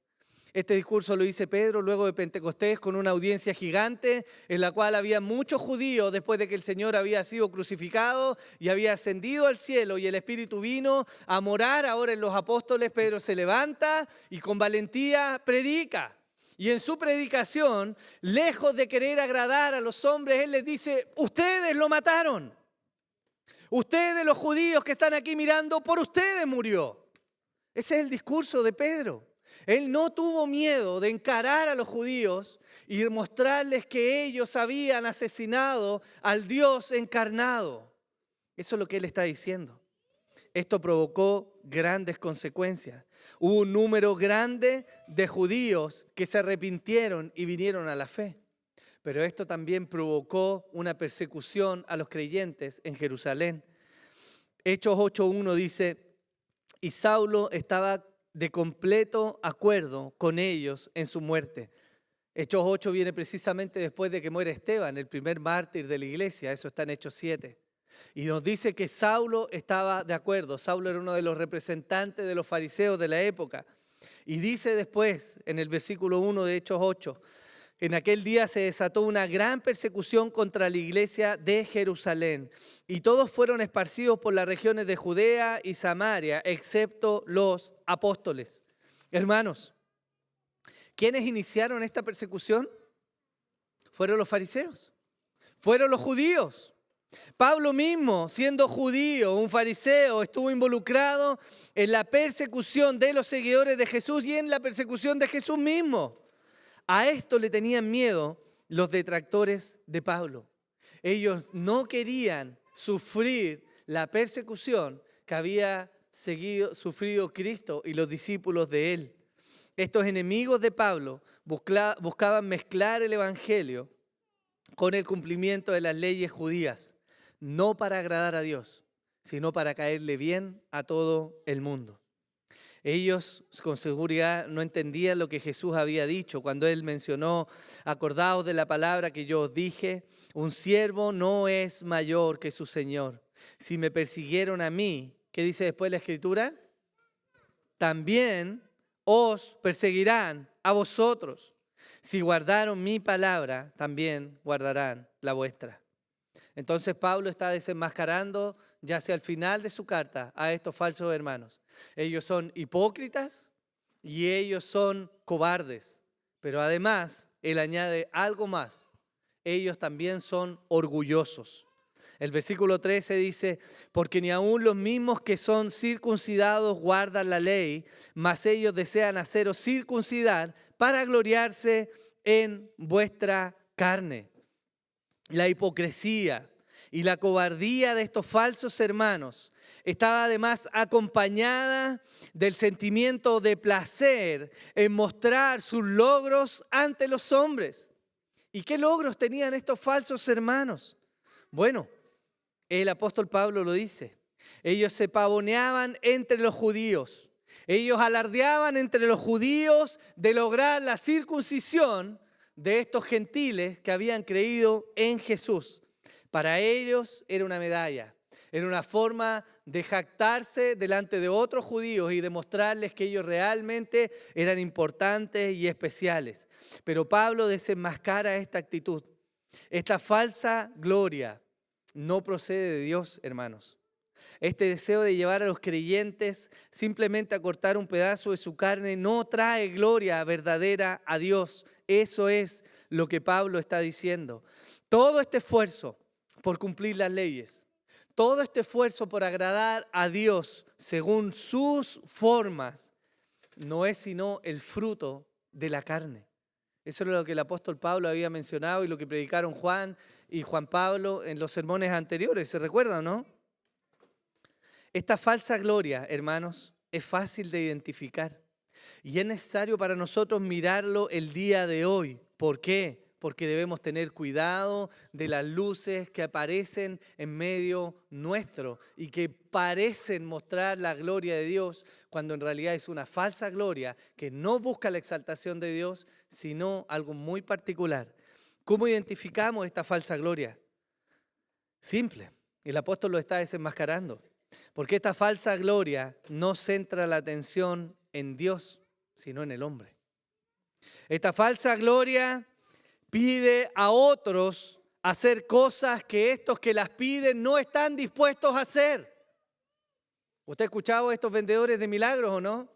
S5: Este discurso lo dice Pedro luego de Pentecostés con una audiencia gigante en la cual había muchos judíos después de que el Señor había sido crucificado y había ascendido al cielo y el Espíritu vino a morar ahora en los apóstoles. Pedro se levanta y con valentía predica. Y en su predicación, lejos de querer agradar a los hombres, él les dice: ustedes lo mataron. Ustedes, los judíos que están aquí mirando, por ustedes murió. Ese es el discurso de Pedro. Él no tuvo miedo de encarar a los judíos y mostrarles que ellos habían asesinado al Dios encarnado. Eso es lo que él está diciendo. Esto provocó grandes consecuencias. Hubo un número grande de judíos que se arrepintieron y vinieron a la fe. Pero esto también provocó una persecución a los creyentes en Jerusalén. Hechos 8:1 dice: y Saulo estaba de completo acuerdo con ellos en su muerte. Hechos 8 viene precisamente después de que muere Esteban, el primer mártir de la iglesia. Eso está en Hechos 7. Y nos dice que Saulo estaba de acuerdo. Saulo era uno de los representantes de los fariseos de la época. Y dice después, en el versículo 1 de Hechos 8, en aquel día se desató una gran persecución contra la iglesia de Jerusalén, y todos fueron esparcidos por las regiones de Judea y Samaria, excepto los apóstoles. Hermanos, ¿quiénes iniciaron esta persecución? Fueron los fariseos, fueron los judíos. Pablo mismo, siendo judío, un fariseo, estuvo involucrado en la persecución de los seguidores de Jesús y en la persecución de Jesús mismo. A esto le tenían miedo los detractores de Pablo. Ellos no querían sufrir la persecución que había sufrido Cristo y los discípulos de él. Estos enemigos de Pablo buscaban mezclar el evangelio con el cumplimiento de las leyes judías, no para agradar a Dios, sino para caerle bien a todo el mundo. Ellos con seguridad no entendían lo que Jesús había dicho cuando él mencionó: acordaos de la palabra que yo os dije, un siervo no es mayor que su Señor. Si me persiguieron a mí, ¿qué dice después la Escritura? También os perseguirán a vosotros. Si guardaron mi palabra, también guardarán la vuestra. Entonces Pablo está desenmascarando, ya sea al final de su carta, a estos falsos hermanos. Ellos son hipócritas y ellos son cobardes. Pero además, él añade algo más. Ellos también son orgullosos. El versículo 13 dice: porque ni aun los mismos que son circuncidados guardan la ley, mas ellos desean haceros circuncidar para gloriarse en vuestra carne. La hipocresía y la cobardía de estos falsos hermanos estaba además acompañada del sentimiento de placer en mostrar sus logros ante los hombres. ¿Y qué logros tenían estos falsos hermanos? Bueno, el apóstol Pablo lo dice. Ellos se pavoneaban entre los judíos. Ellos alardeaban entre los judíos de lograr la circuncisión de estos gentiles que habían creído en Jesús. Para ellos era una medalla, era una forma de jactarse delante de otros judíos y demostrarles que ellos realmente eran importantes y especiales. Pero Pablo desenmascara esta actitud. Esta falsa gloria no procede de Dios, hermanos. Este deseo de llevar a los creyentes simplemente a cortar un pedazo de su carne no trae gloria verdadera a Dios. Eso es lo que Pablo está diciendo. Todo este esfuerzo por cumplir las leyes, todo este esfuerzo por agradar a Dios según sus formas, no es sino el fruto de la carne. Eso es lo que el apóstol Pablo había mencionado y lo que predicaron Juan y Juan Pablo en los sermones anteriores. ¿Se recuerdan, no? Esta falsa gloria, hermanos, es fácil de identificar y es necesario para nosotros mirarlo el día de hoy. ¿Por qué? Porque debemos tener cuidado de las luces que aparecen en medio nuestro y que parecen mostrar la gloria de Dios cuando en realidad es una falsa gloria que no busca la exaltación de Dios, sino algo muy particular. ¿Cómo identificamos esta falsa gloria? Simple, el apóstol lo está desenmascarando. Porque esta falsa gloria no centra la atención en Dios, sino en el hombre. Esta falsa gloria pide a otros hacer cosas que estos que las piden no están dispuestos a hacer. ¿Usted ha escuchado a estos vendedores de milagros o no?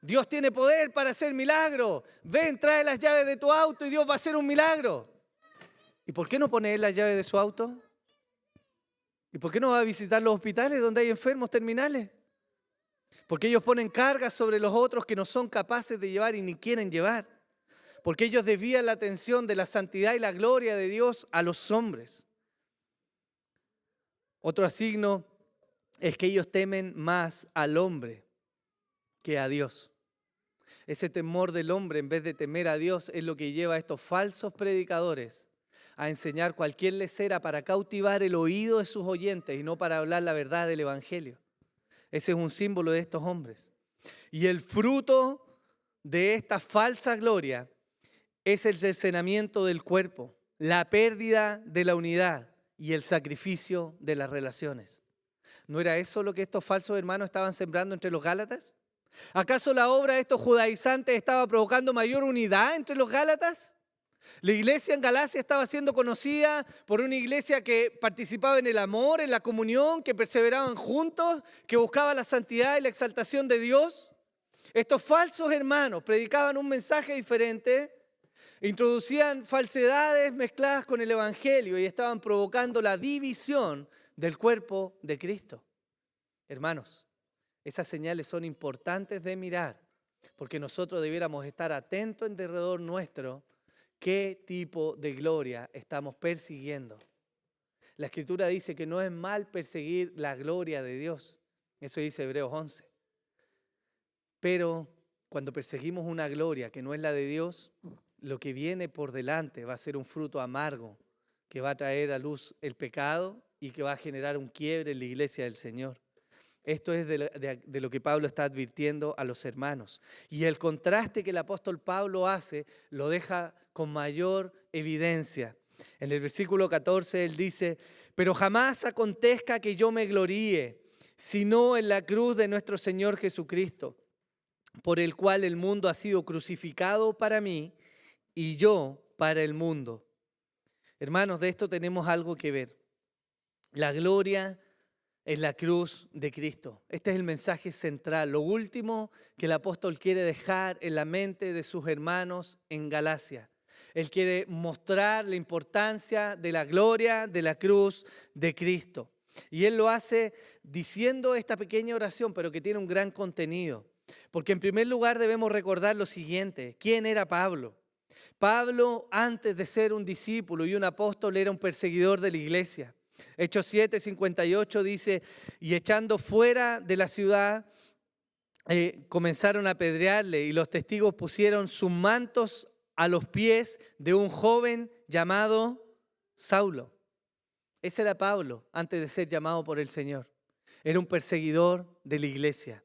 S5: Dios tiene poder para hacer milagros. Ven, trae las llaves de tu auto y Dios va a hacer un milagro. ¿Y por qué no pone él las llaves de su auto? ¿Y por qué no va a visitar los hospitales donde hay enfermos terminales? Porque ellos ponen cargas sobre los otros que no son capaces de llevar y ni quieren llevar. Porque ellos desvían la atención de la santidad y la gloria de Dios a los hombres. Otro signo es que ellos temen más al hombre que a Dios. Ese temor del hombre en vez de temer a Dios es lo que lleva a estos falsos predicadores a enseñar cualquier lesera para cautivar el oído de sus oyentes y no para hablar la verdad del Evangelio. Ese es un símbolo de estos hombres. Y el fruto de esta falsa gloria es el cercenamiento del cuerpo, la pérdida de la unidad y el sacrificio de las relaciones. ¿No era eso lo que estos falsos hermanos estaban sembrando entre los Gálatas? ¿Acaso la obra de estos judaizantes estaba provocando mayor unidad entre los Gálatas? La iglesia en Galacia estaba siendo conocida por una iglesia que participaba en el amor, en la comunión, que perseveraban juntos, que buscaba la santidad y la exaltación de Dios. Estos falsos hermanos predicaban un mensaje diferente, introducían falsedades mezcladas con el Evangelio y estaban provocando la división del cuerpo de Cristo. Hermanos, esas señales son importantes de mirar, porque nosotros debiéramos estar atentos en derredor nuestro. ¿Qué tipo de gloria estamos persiguiendo? La Escritura dice que no es mal perseguir la gloria de Dios. Eso dice Hebreos 11. Pero cuando perseguimos una gloria que no es la de Dios, lo que viene por delante va a ser un fruto amargo que va a traer a luz el pecado y que va a generar un quiebre en la iglesia del Señor. Esto es de lo que Pablo está advirtiendo a los hermanos. Y el contraste que el apóstol Pablo hace lo deja con mayor evidencia. En el versículo 14 él dice: pero jamás acontezca que yo me gloríe, sino en la cruz de nuestro Señor Jesucristo, por el cual el mundo ha sido crucificado para mí y yo para el mundo. Hermanos, de esto tenemos algo que ver. La gloria es la cruz de Cristo. Este es el mensaje central, lo último que el apóstol quiere dejar en la mente de sus hermanos en Galacia. Él quiere mostrar la importancia de la gloria de la cruz de Cristo. Y él lo hace diciendo esta pequeña oración, pero que tiene un gran contenido. Porque en primer lugar debemos recordar lo siguiente: ¿quién era Pablo? Pablo, antes de ser un discípulo y un apóstol, era un perseguidor de la iglesia. Hechos 7:58 dice: y echando fuera de la ciudad, comenzaron a apedrearle, y los testigos pusieron sus mantos a los pies de un joven llamado Saulo. Ese era Pablo antes de ser llamado por el Señor. Era un perseguidor de la iglesia.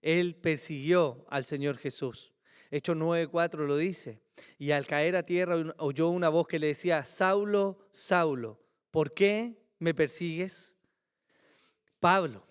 S5: Él persiguió al Señor Jesús. Hechos 9:4 lo dice: y al caer a tierra oyó una voz que le decía: Saulo, Saulo, ¿por qué me persigues? Pablo,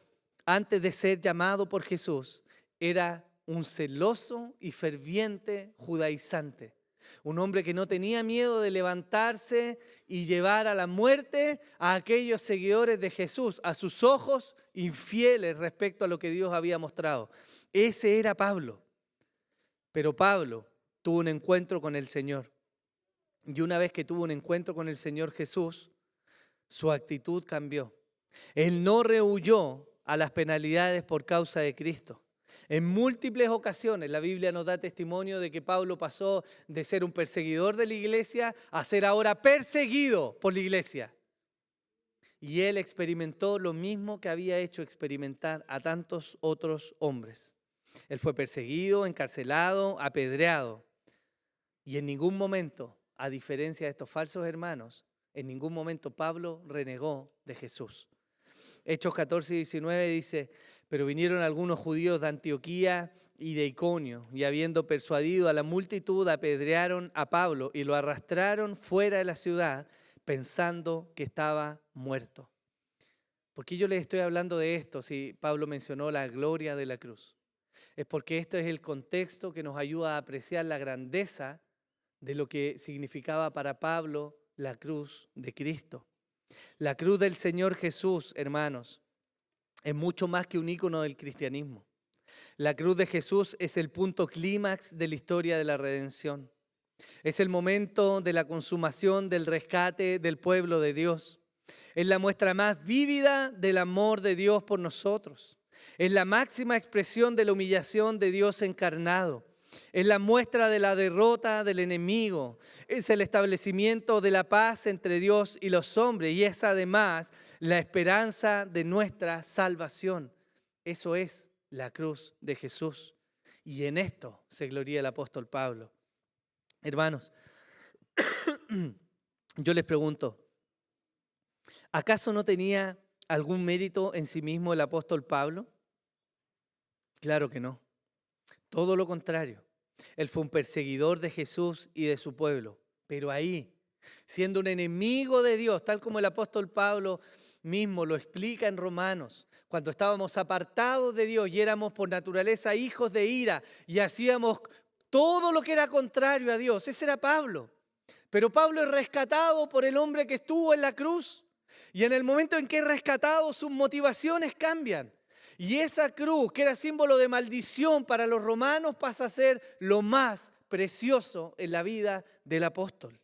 S5: antes de ser llamado por Jesús, era un celoso y ferviente judaizante. Un hombre que no tenía miedo de levantarse y llevar a la muerte a aquellos seguidores de Jesús, a sus ojos infieles respecto a lo que Dios había mostrado. Ese era Pablo. Pero Pablo tuvo un encuentro con el Señor. Y una vez que tuvo un encuentro con el Señor Jesús, su actitud cambió. Él no rehuyó a las penalidades por causa de Cristo. En múltiples ocasiones la Biblia nos da testimonio de que Pablo pasó de ser un perseguidor de la iglesia a ser ahora perseguido por la iglesia. Y él experimentó lo mismo que había hecho experimentar a tantos otros hombres. Él fue perseguido, encarcelado, apedreado. Y en ningún momento, a diferencia de estos falsos hermanos, en ningún momento Pablo renegó de Jesús. Hechos 14 y 19 dice: pero vinieron algunos judíos de Antioquía y de Iconio, y habiendo persuadido a la multitud, apedrearon a Pablo y lo arrastraron fuera de la ciudad, pensando que estaba muerto. ¿Por qué yo les estoy hablando de esto si Pablo mencionó la gloria de la cruz? Es porque este es el contexto que nos ayuda a apreciar la grandeza de lo que significaba para Pablo la cruz de Cristo. La cruz del Señor Jesús, hermanos, es mucho más que un ícono del cristianismo. La cruz de Jesús es el punto clímax de la historia de la redención. Es el momento de la consumación del rescate del pueblo de Dios. Es la muestra más vívida del amor de Dios por nosotros. Es la máxima expresión de la humillación de Dios encarnado. Es la muestra de la derrota del enemigo. Es el establecimiento de la paz entre Dios y los hombres. Y es además la esperanza de nuestra salvación. Eso es la cruz de Jesús. Y en esto se gloría el apóstol Pablo. Hermanos, yo les pregunto, ¿acaso no tenía algún mérito en sí mismo el apóstol Pablo? Claro que no. Todo lo contrario. Él fue un perseguidor de Jesús y de su pueblo. Pero ahí, siendo un enemigo de Dios, tal como el apóstol Pablo mismo lo explica en Romanos, cuando estábamos apartados de Dios y éramos por naturaleza hijos de ira y hacíamos todo lo que era contrario a Dios. Ese era Pablo. Pero Pablo es rescatado por el hombre que estuvo en la cruz. Y en el momento en que es rescatado, sus motivaciones cambian. Y esa cruz, que era símbolo de maldición para los romanos, pasa a ser lo más precioso en la vida del apóstol.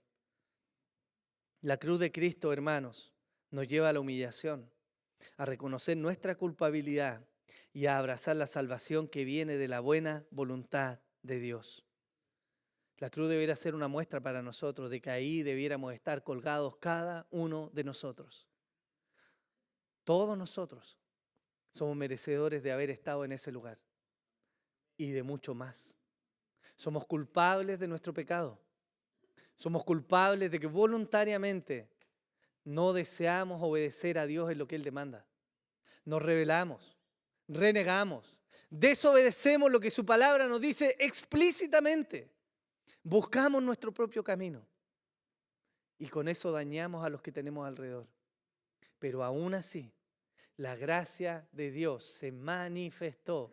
S5: La cruz de Cristo, hermanos, nos lleva a la humillación, a reconocer nuestra culpabilidad y a abrazar la salvación que viene de la buena voluntad de Dios. La cruz debería ser una muestra para nosotros de que ahí debiéramos estar colgados cada uno de nosotros. Todos nosotros somos merecedores de haber estado en ese lugar y de mucho más. Somos culpables de nuestro pecado. Somos culpables de que voluntariamente no deseamos obedecer a Dios en lo que Él demanda. Nos rebelamos, renegamos, desobedecemos lo que su palabra nos dice explícitamente. Buscamos nuestro propio camino y con eso dañamos a los que tenemos alrededor. Pero aún así, la gracia de Dios se manifestó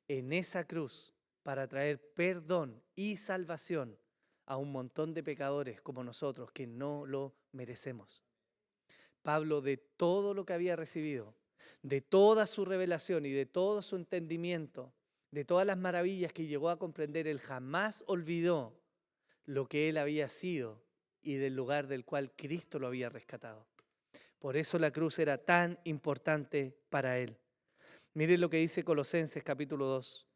S5: en esa cruz para traer perdón y salvación a un montón de pecadores como nosotros que no lo merecemos. Pablo, de todo lo que había recibido, de toda su revelación y de todo su entendimiento, de todas las maravillas que llegó a comprender, él jamás olvidó lo que él había sido y del lugar del cual Cristo lo había rescatado. Por eso la cruz era tan importante para él. Miren lo que dice Colosenses capítulo 2.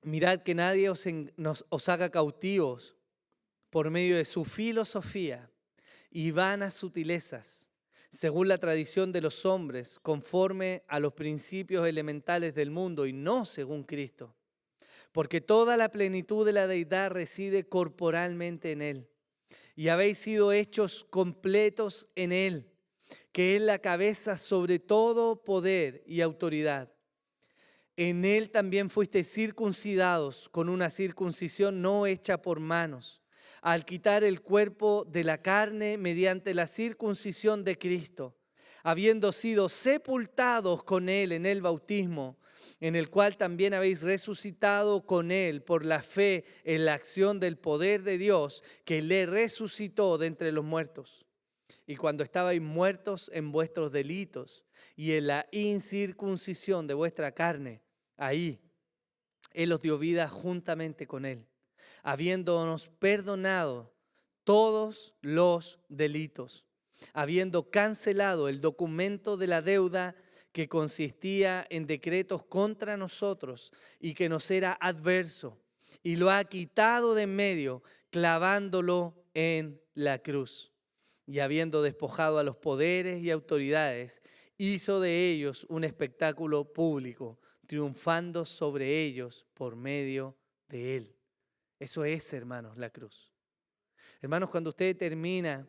S5: Mirad que nadie os haga cautivos por medio de su filosofía y vanas sutilezas, según la tradición de los hombres, conforme a los principios elementales del mundo y no según Cristo. Porque toda la plenitud de la deidad reside corporalmente en Él. Y habéis sido hechos completos en Él, que es la cabeza sobre todo poder y autoridad. En Él también fuisteis circuncidados con una circuncisión no hecha por manos, al quitar el cuerpo de la carne mediante la circuncisión de Cristo, habiendo sido sepultados con Él en el bautismo, en el cual también habéis resucitado con Él por la fe en la acción del poder de Dios que le resucitó de entre los muertos. Y cuando estabais muertos en vuestros delitos y en la incircuncisión de vuestra carne, ahí Él os dio vida juntamente con Él, habiéndonos perdonado todos los delitos, habiendo cancelado el documento de la deuda que consistía en decretos contra nosotros y que nos era adverso, y lo ha quitado de en medio, clavándolo en la cruz. Y habiendo despojado a los poderes y autoridades, hizo de ellos un espectáculo público, triunfando sobre ellos por medio de Él. Eso es, hermanos, la cruz. Hermanos, cuando usted termina,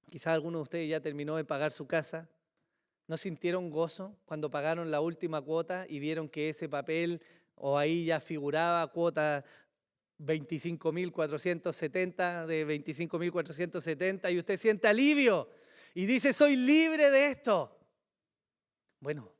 S5: quizás alguno de ustedes ya terminó de pagar su casa, ¿no sintieron gozo cuando pagaron la última cuota y vieron que ese papel o ahí ya figuraba cuota 25.470 de 25.470 y usted siente alivio y dice, soy libre de esto? Bueno,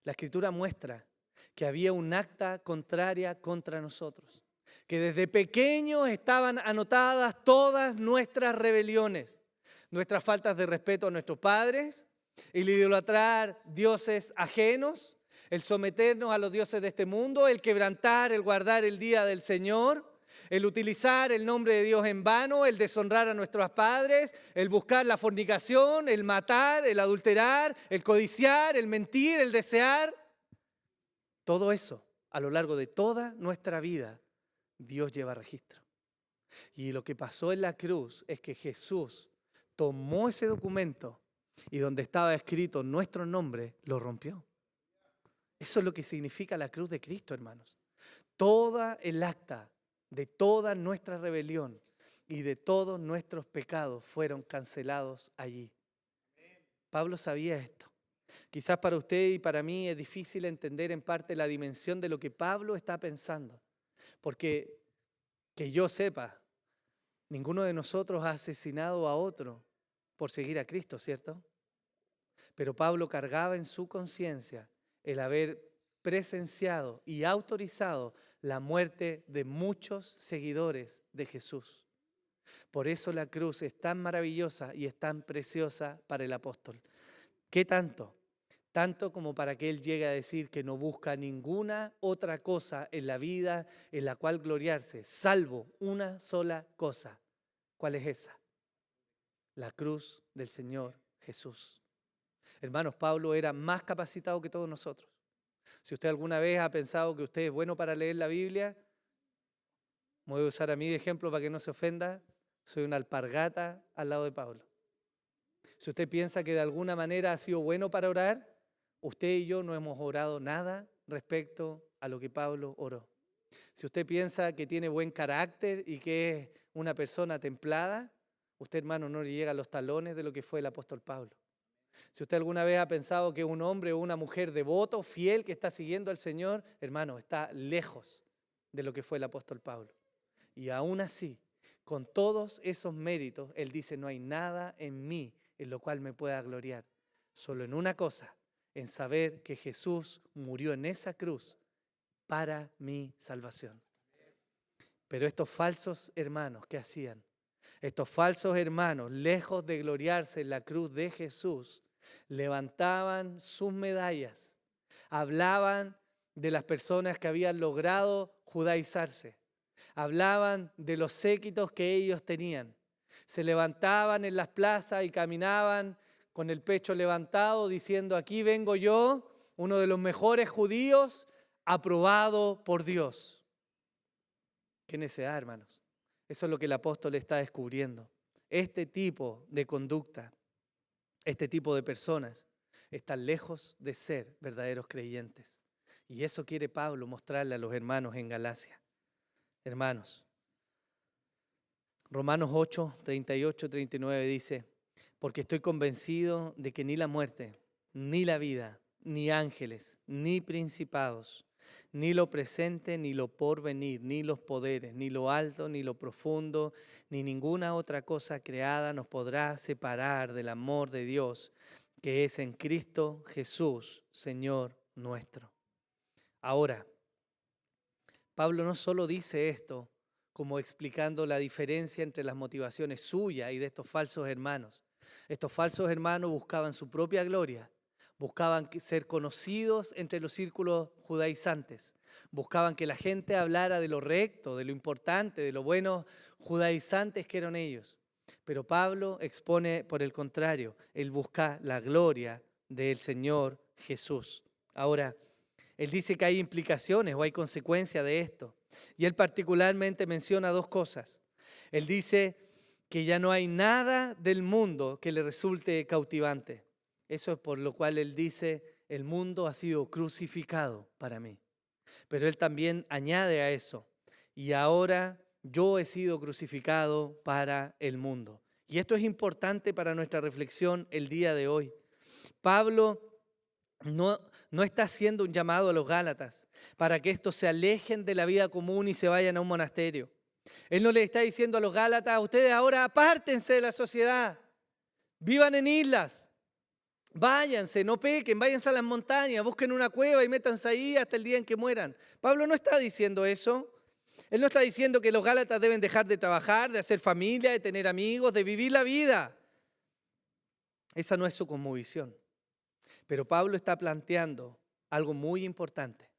S5: la Escritura muestra que había un acta contraria contra nosotros, que desde pequeños estaban anotadas todas nuestras rebeliones, nuestras faltas de respeto a nuestros padres, el idolatrar dioses ajenos, el someternos a los dioses de este mundo, el quebrantar, el guardar el día del Señor, el utilizar el nombre de Dios en vano, el deshonrar a nuestros padres, el buscar la fornicación, el matar, el adulterar, el codiciar, el mentir, el desear. Todo eso, a lo largo de toda nuestra vida, Dios lleva registro. Y lo que pasó en la cruz es que Jesús tomó ese documento y donde estaba escrito nuestro nombre, lo rompió. Eso es lo que significa la cruz de Cristo, hermanos. Toda el acta de toda nuestra rebelión y de todos nuestros pecados fueron cancelados allí. Pablo sabía esto. Quizás para usted y para mí es difícil entender en parte la dimensión de lo que Pablo está pensando. Porque, que yo sepa, ninguno de nosotros ha asesinado a otro por seguir a Cristo, ¿cierto? Pero Pablo cargaba en su conciencia el haber presenciado y autorizado la muerte de muchos seguidores de Jesús. Por eso la cruz es tan maravillosa y es tan preciosa para el apóstol. ¿Qué tanto? Tanto como para que él llegue a decir que no busca ninguna otra cosa en la vida en la cual gloriarse, salvo una sola cosa. ¿Cuál es esa? La cruz del Señor Jesús. Hermanos, Pablo era más capacitado que todos nosotros. Si usted alguna vez ha pensado que usted es bueno para leer la Biblia, me voy a usar a mí de ejemplo para que no se ofenda, soy una alpargata al lado de Pablo. Si usted piensa que de alguna manera ha sido bueno para orar, usted y yo no hemos orado nada respecto a lo que Pablo oró. Si usted piensa que tiene buen carácter y que es una persona templada, usted, hermano, no le llega a los talones de lo que fue el apóstol Pablo. Si usted alguna vez ha pensado que es un hombre o una mujer devoto, fiel, que está siguiendo al Señor, hermano, está lejos de lo que fue el apóstol Pablo. Y aún así, con todos esos méritos, él dice, no hay nada en mí en lo cual me pueda gloriar. Solo en una cosa, en saber que Jesús murió en esa cruz para mi salvación. Pero estos falsos hermanos, ¿qué hacían? Estos falsos hermanos, lejos de gloriarse en la cruz de Jesús, levantaban sus medallas, hablaban de las personas que habían logrado judaizarse, hablaban de los séquitos que ellos tenían, se levantaban en las plazas y caminaban con el pecho levantado diciendo, aquí vengo yo, uno de los mejores judíos, aprobado por Dios. Qué necedad, hermanos. Eso es lo que el apóstol está descubriendo. Este tipo de conducta, este tipo de personas, están lejos de ser verdaderos creyentes. Y eso quiere Pablo mostrarle a los hermanos en Galacia. Hermanos, Romanos 8, 38, 39 dice, porque estoy convencido de que ni la muerte, ni la vida, ni ángeles, ni principados, ni lo presente, ni lo porvenir, ni los poderes, ni lo alto, ni lo profundo, ni ninguna otra cosa creada nos podrá separar del amor de Dios que es en Cristo Jesús, Señor nuestro. Ahora, Pablo no solo dice esto como explicando la diferencia entre las motivaciones suyas y de estos falsos hermanos. Estos falsos hermanos buscaban su propia gloria, buscaban ser conocidos entre los círculos judaizantes, buscaban que la gente hablara de lo recto, de lo importante, de lo buenos judaizantes que eran ellos. Pero Pablo expone, por el contrario, él busca la gloria del Señor Jesús. Ahora, él dice que hay implicaciones o hay consecuencias de esto. Y él particularmente menciona dos cosas. Él dice que ya no hay nada del mundo que le resulte cautivante. Eso es por lo cual él dice, el mundo ha sido crucificado para mí. Pero él también añade a eso, y ahora yo he sido crucificado para el mundo. Y esto es importante para nuestra reflexión el día de hoy. Pablo no está haciendo un llamado a los Gálatas para que estos se alejen de la vida común y se vayan a un monasterio. Él no le está diciendo a los Gálatas, ustedes ahora apártense de la sociedad, vivan en islas, váyanse, no pequen, váyanse a las montañas, busquen una cueva y métanse ahí hasta el día en que mueran. Pablo no está diciendo eso. Él no está diciendo que los Gálatas deben dejar de trabajar, de hacer familia, de tener amigos, de vivir la vida. Esa no es su cosmovisión. Pero Pablo está planteando algo muy importante.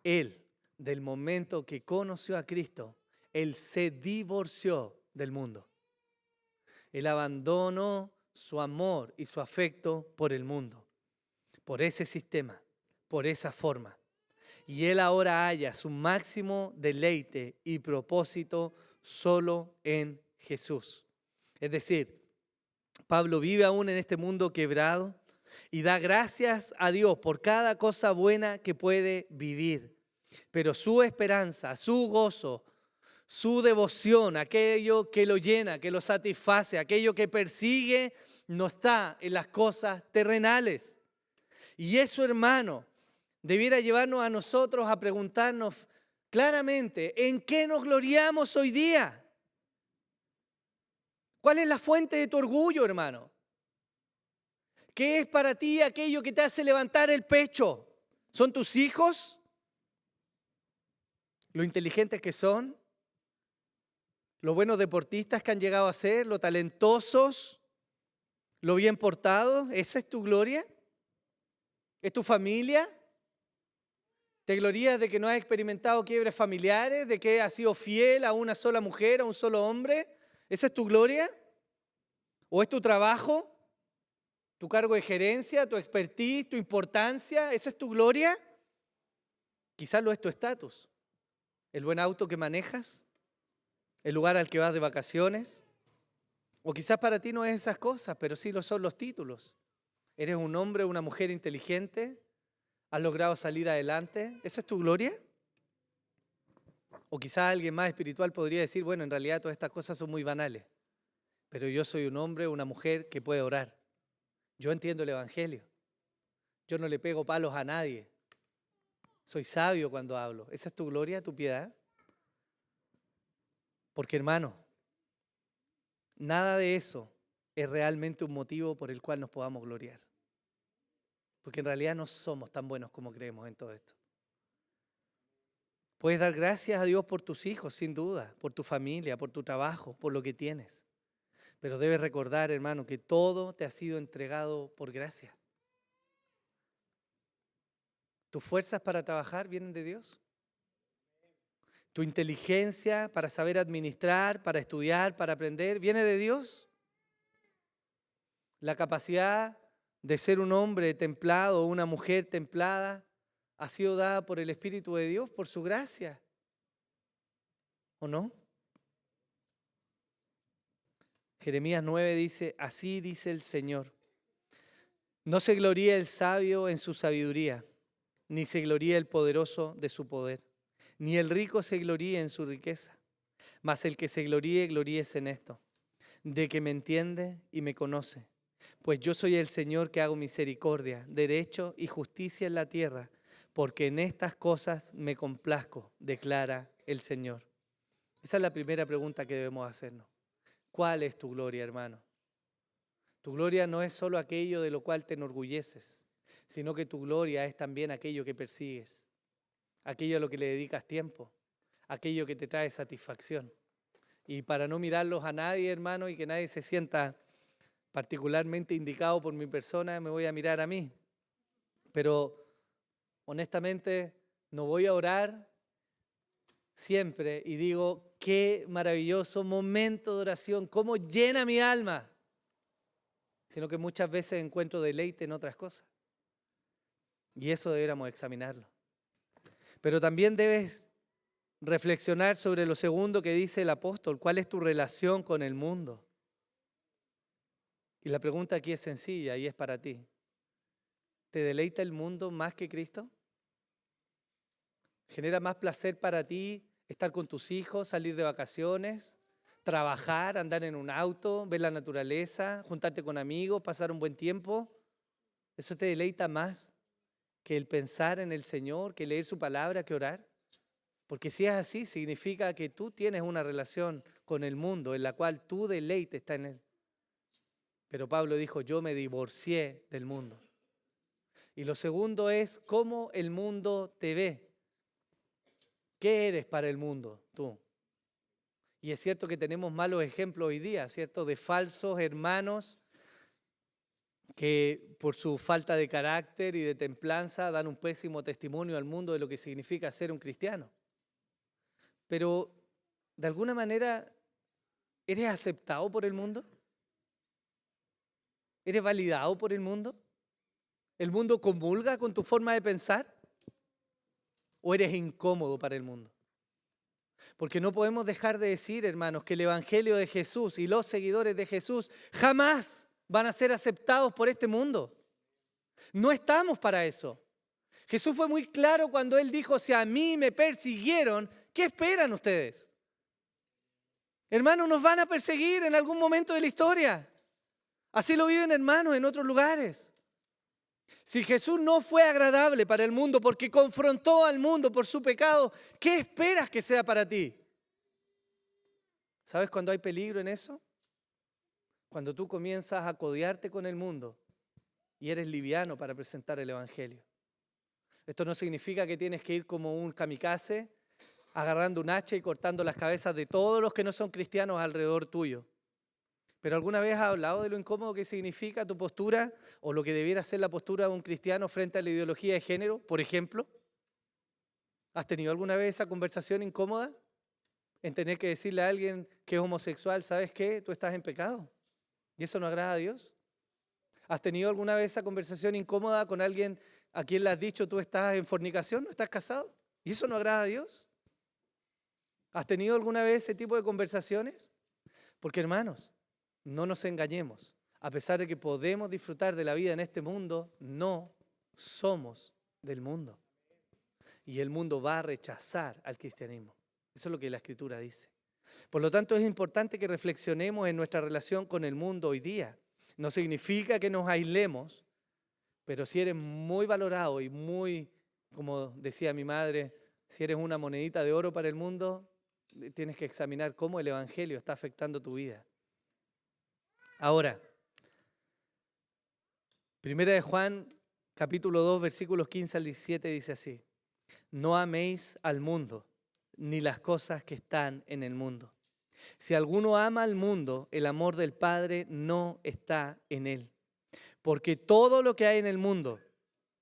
S5: Él, del momento que conoció a Cristo, él se divorció del mundo. Él abandonó su amor y su afecto por el mundo, por ese sistema, por esa forma. Y él ahora halla su máximo deleite y propósito solo en Jesús. Es decir, Pablo vive aún en este mundo quebrado y da gracias a Dios por cada cosa buena que puede vivir. Pero su esperanza, su gozo, su devoción, aquello que lo llena, que lo satisface, aquello que persigue, no está en las cosas terrenales. Y eso, hermano, debiera llevarnos a nosotros a preguntarnos claramente, ¿en qué nos gloriamos hoy día? ¿Cuál es la fuente de tu orgullo, hermano? ¿Qué es para ti aquello que te hace levantar el pecho? ¿Son tus hijos? ¿Lo inteligentes que son? ¿Lo buenos deportistas que han llegado a ser? ¿Lo talentosos? ¿Lo bien portados? ¿Esa es tu gloria? ¿Es tu familia? ¿Te glorías de que no has experimentado quiebres familiares? ¿De que has sido fiel a una sola mujer, a un solo hombre? ¿Esa es tu gloria? ¿O es tu trabajo? ¿Tu cargo de gerencia? ¿Tu expertise? ¿Tu importancia? ¿Esa es tu gloria? Quizás lo es tu estatus. ¿El buen auto que manejas? ¿El lugar al que vas de vacaciones? O quizás para ti no es esas cosas, pero sí lo son los títulos. ¿Eres un hombre o una mujer inteligente? ¿Has logrado salir adelante? ¿Esa es tu gloria? O quizás alguien más espiritual podría decir, bueno, en realidad todas estas cosas son muy banales, pero yo soy un hombre o una mujer que puede orar. Yo entiendo el evangelio. Yo no le pego palos a nadie. Soy sabio cuando hablo. ¿Esa es tu gloria, tu piedad? Porque, hermano, nada de eso es realmente un motivo por el cual nos podamos gloriar. Porque en realidad no somos tan buenos como creemos en todo esto. Puedes dar gracias a Dios por tus hijos, sin duda, por tu familia, por tu trabajo, por lo que tienes. Pero debes recordar, hermano, que todo te ha sido entregado por gracia. ¿Tus fuerzas para trabajar vienen de Dios? ¿Tu inteligencia para saber administrar, para estudiar, para aprender, viene de Dios? ¿La capacidad de ser un hombre templado o una mujer templada ha sido dada por el Espíritu de Dios, por su gracia? ¿O no? Jeremías 9 dice, así dice el Señor, no se gloríe el sabio en su sabiduría, ni se gloríe el poderoso de su poder, ni el rico se gloríe en su riqueza, mas el que se gloríe, gloríese en esto, de que me entiende y me conoce. Pues yo soy el Señor que hago misericordia, derecho y justicia en la tierra, porque en estas cosas me complazco, declara el Señor. Esa es la primera pregunta que debemos hacernos. ¿Cuál es tu gloria, hermano? Tu gloria no es solo aquello de lo cual te enorgulleces, sino que tu gloria es también aquello que persigues, aquello a lo que le dedicas tiempo, aquello que te trae satisfacción. Y para no mirarlos a nadie, hermano, y que nadie se sienta particularmente indicado por mi persona, me voy a mirar a mí. Pero honestamente no voy a orar siempre y digo, qué maravilloso momento de oración, cómo llena mi alma, sino que muchas veces encuentro deleite en otras cosas. Y eso deberíamos examinarlo. Pero también debes reflexionar sobre lo segundo que dice el apóstol, ¿cuál es tu relación con el mundo? Y la pregunta aquí es sencilla y es para ti. ¿Te deleita el mundo más que Cristo? ¿Genera más placer para ti estar con tus hijos, salir de vacaciones, trabajar, andar en un auto, ver la naturaleza, juntarte con amigos, pasar un buen tiempo? ¿Eso te deleita más que el pensar en el Señor, que leer su palabra, que orar? Porque si es así, significa que tú tienes una relación con el mundo en la cual tu deleite está en él. Pero Pablo dijo, yo me divorcié del mundo. Y lo segundo es cómo el mundo te ve. ¿Qué eres para el mundo tú? Y es cierto que tenemos malos ejemplos hoy día, ¿cierto? De falsos hermanos que por su falta de carácter y de templanza dan un pésimo testimonio al mundo de lo que significa ser un cristiano. Pero, de alguna manera, ¿eres aceptado por el mundo? ¿Eres validado por el mundo? ¿El mundo comulga con tu forma de pensar? ¿O eres incómodo para el mundo? Porque no podemos dejar de decir, hermanos, que el Evangelio de Jesús y los seguidores de Jesús jamás van a ser aceptados por este mundo. No estamos para eso. Jesús fue muy claro cuando Él dijo, si a mí me persiguieron, ¿qué esperan ustedes? Hermanos, nos van a perseguir en algún momento de la historia. Así lo viven hermanos en otros lugares. Si Jesús no fue agradable para el mundo porque confrontó al mundo por su pecado, ¿qué esperas que sea para ti? ¿Sabes cuándo hay peligro en eso? Cuando tú comienzas a codearte con el mundo y eres liviano para presentar el Evangelio. Esto no significa que tienes que ir como un kamikaze, agarrando un hacha y cortando las cabezas de todos los que no son cristianos alrededor tuyo. ¿Pero alguna vez has hablado de lo incómodo que significa tu postura o lo que debiera ser la postura de un cristiano frente a la ideología de género, por ejemplo? ¿Has tenido alguna vez esa conversación incómoda en tener que decirle a alguien que es homosexual, ¿sabes qué? Tú estás en pecado y eso no agrada a Dios. ¿Has tenido alguna vez esa conversación incómoda con alguien a quien le has dicho tú estás en fornicación, no estás casado y eso no agrada a Dios? ¿Has tenido alguna vez ese tipo de conversaciones? Porque hermanos, no nos engañemos, a pesar de que podemos disfrutar de la vida en este mundo, no somos del mundo. Y el mundo va a rechazar al cristianismo. Eso es lo que la Escritura dice. Por lo tanto, es importante que reflexionemos en nuestra relación con el mundo hoy día. No significa que nos aislemos, pero si eres muy valorado y muy, como decía mi madre, si eres una monedita de oro para el mundo, tienes que examinar cómo el Evangelio está afectando tu vida. Ahora, 1 de Juan, capítulo 2, versículos 15 al 17 dice así: no améis al mundo, ni las cosas que están en el mundo. Si alguno ama al mundo, el amor del Padre no está en él. Porque todo lo que hay en el mundo,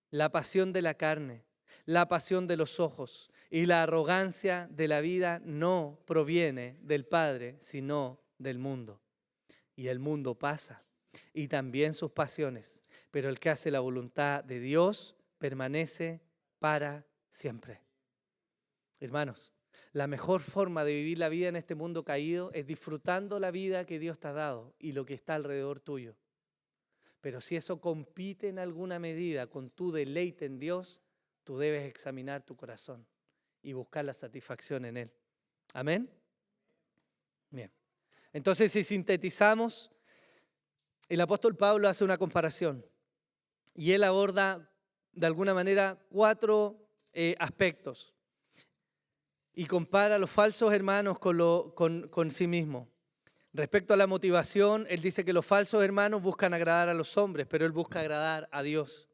S5: la pasión de la carne, la pasión de los ojos y la arrogancia de la vida no proviene del Padre, sino del mundo. Y el mundo pasa, y también sus pasiones, pero el que hace la voluntad de Dios permanece para siempre. Hermanos, la mejor forma de vivir la vida en este mundo caído es disfrutando la vida que Dios te ha dado y lo que está alrededor tuyo. Pero si eso compite en alguna medida con tu deleite en Dios, tú debes examinar tu corazón y buscar la satisfacción en Él. ¿Amén? Bien. Entonces, si sintetizamos, el apóstol Pablo hace una comparación y él aborda de alguna manera 4 aspectos y compara a los falsos hermanos con sí mismo. Respecto a la motivación, él dice que los falsos hermanos buscan agradar a los hombres, pero él busca agradar a Dios.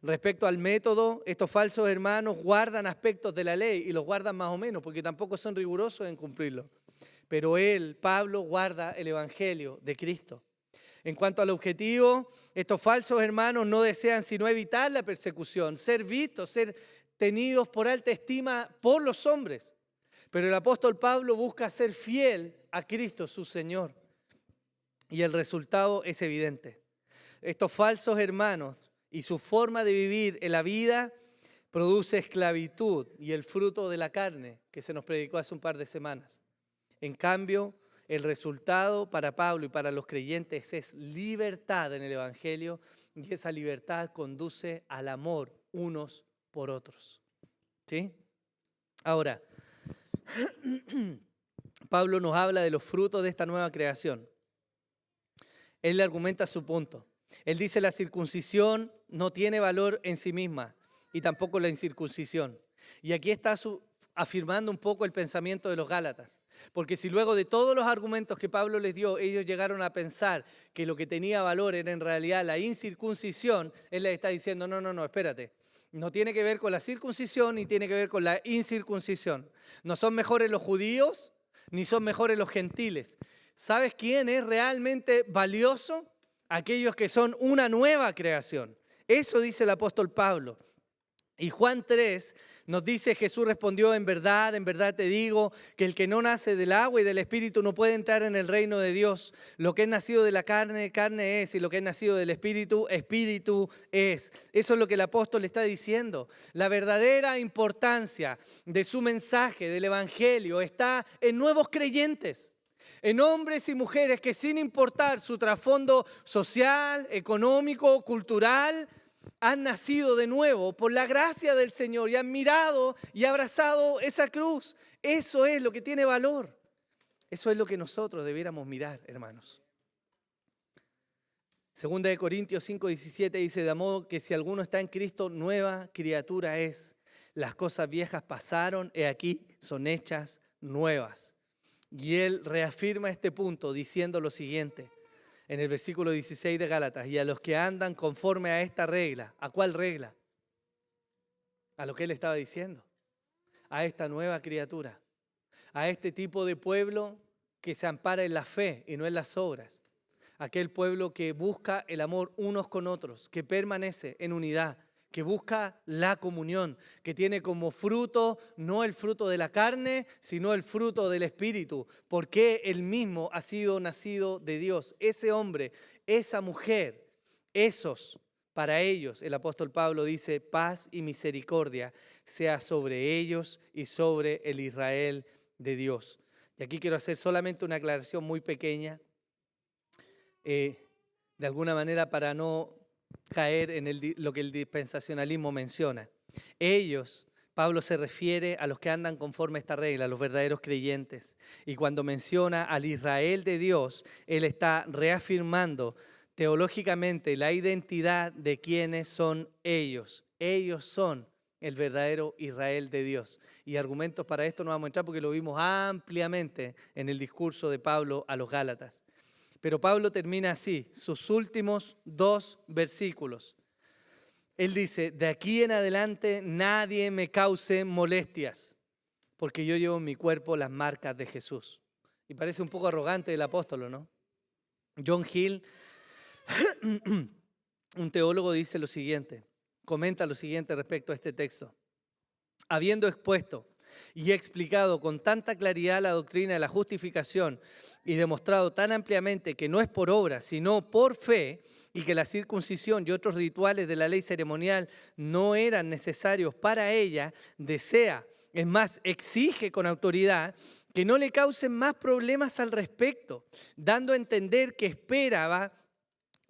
S5: Respecto al método, estos falsos hermanos guardan aspectos de la ley y los guardan más o menos, porque tampoco son rigurosos en cumplirlo. Pero él, Pablo, guarda el evangelio de Cristo. En cuanto al objetivo, estos falsos hermanos no desean sino evitar la persecución, ser vistos, ser tenidos por alta estima por los hombres. Pero el apóstol Pablo busca ser fiel a Cristo, su Señor. Y el resultado es evidente. Estos falsos hermanos y su forma de vivir en la vida produce esclavitud y el fruto de la carne que se nos predicó hace un par de semanas. En cambio, el resultado para Pablo y para los creyentes es libertad en el Evangelio, y esa libertad conduce al amor unos por otros. ¿Sí? Ahora, Pablo nos habla de los frutos de esta nueva creación. Él le argumenta su punto. Él dice la circuncisión no tiene valor en sí misma y tampoco la incircuncisión. Y aquí está afirmando un poco el pensamiento de los Gálatas. Porque si luego de todos los argumentos que Pablo les dio, ellos llegaron a pensar que lo que tenía valor era en realidad la incircuncisión, él les está diciendo, no, espérate. No tiene que ver con la circuncisión ni tiene que ver con la incircuncisión. No son mejores los judíos ni son mejores los gentiles. ¿Sabes quién es realmente valioso? Aquellos que son una nueva creación. Eso dice el apóstol Pablo. Y Juan 3 nos dice, Jesús respondió, en verdad te digo, que el que no nace del agua y del Espíritu no puede entrar en el reino de Dios. Lo que es nacido de la carne, carne es, y lo que es nacido del Espíritu, Espíritu es. Eso es lo que el apóstol está diciendo. La verdadera importancia de su mensaje, del Evangelio, está en nuevos creyentes. En hombres y mujeres que sin importar su trasfondo social, económico, cultural, han nacido de nuevo por la gracia del Señor y han mirado y abrazado esa cruz. Eso es lo que tiene valor. Eso es lo que nosotros debiéramos mirar, hermanos. Segunda de Corintios 5:17 dice, de modo que si alguno está en Cristo, nueva criatura es. Las cosas viejas pasaron, he aquí, son hechas nuevas. Y él reafirma este punto diciendo lo siguiente. En el versículo 16 de Gálatas, y a los que andan conforme a esta regla. ¿A cuál regla? A lo que él estaba diciendo. A esta nueva criatura. A este tipo de pueblo que se ampara en la fe y no en las obras. Aquel pueblo que busca el amor unos con otros, que permanece en unidad, que busca la comunión, que tiene como fruto no el fruto de la carne, sino el fruto del Espíritu, porque él mismo ha sido nacido de Dios. Ese hombre, esa mujer, esos, para ellos, el apóstol Pablo dice, paz y misericordia sea sobre ellos y sobre el Israel de Dios. Y aquí quiero hacer solamente una aclaración muy pequeña, de alguna manera para no caer en lo que el dispensacionalismo menciona. Ellos, Pablo se refiere a los que andan conforme a esta regla, a los verdaderos creyentes. Y cuando menciona al Israel de Dios, él está reafirmando teológicamente la identidad de quienes son ellos. Ellos son el verdadero Israel de Dios. Y argumentos para esto no vamos a entrar porque lo vimos ampliamente en el discurso de Pablo a los Gálatas. Pero Pablo termina así, sus últimos 2 versículos. Él dice, de aquí en adelante nadie me cause molestias, porque yo llevo en mi cuerpo las marcas de Jesús. Y parece un poco arrogante el apóstol, ¿no? John Hill, un teólogo, dice lo siguiente, comenta lo siguiente respecto a este texto. Habiendo expuesto y explicado con tanta claridad la doctrina de la justificación y demostrado tan ampliamente que no es por obra, sino por fe, y que la circuncisión y otros rituales de la ley ceremonial no eran necesarios para ella, desea, es más, exige con autoridad que no le causen más problemas al respecto, dando a entender que esperaba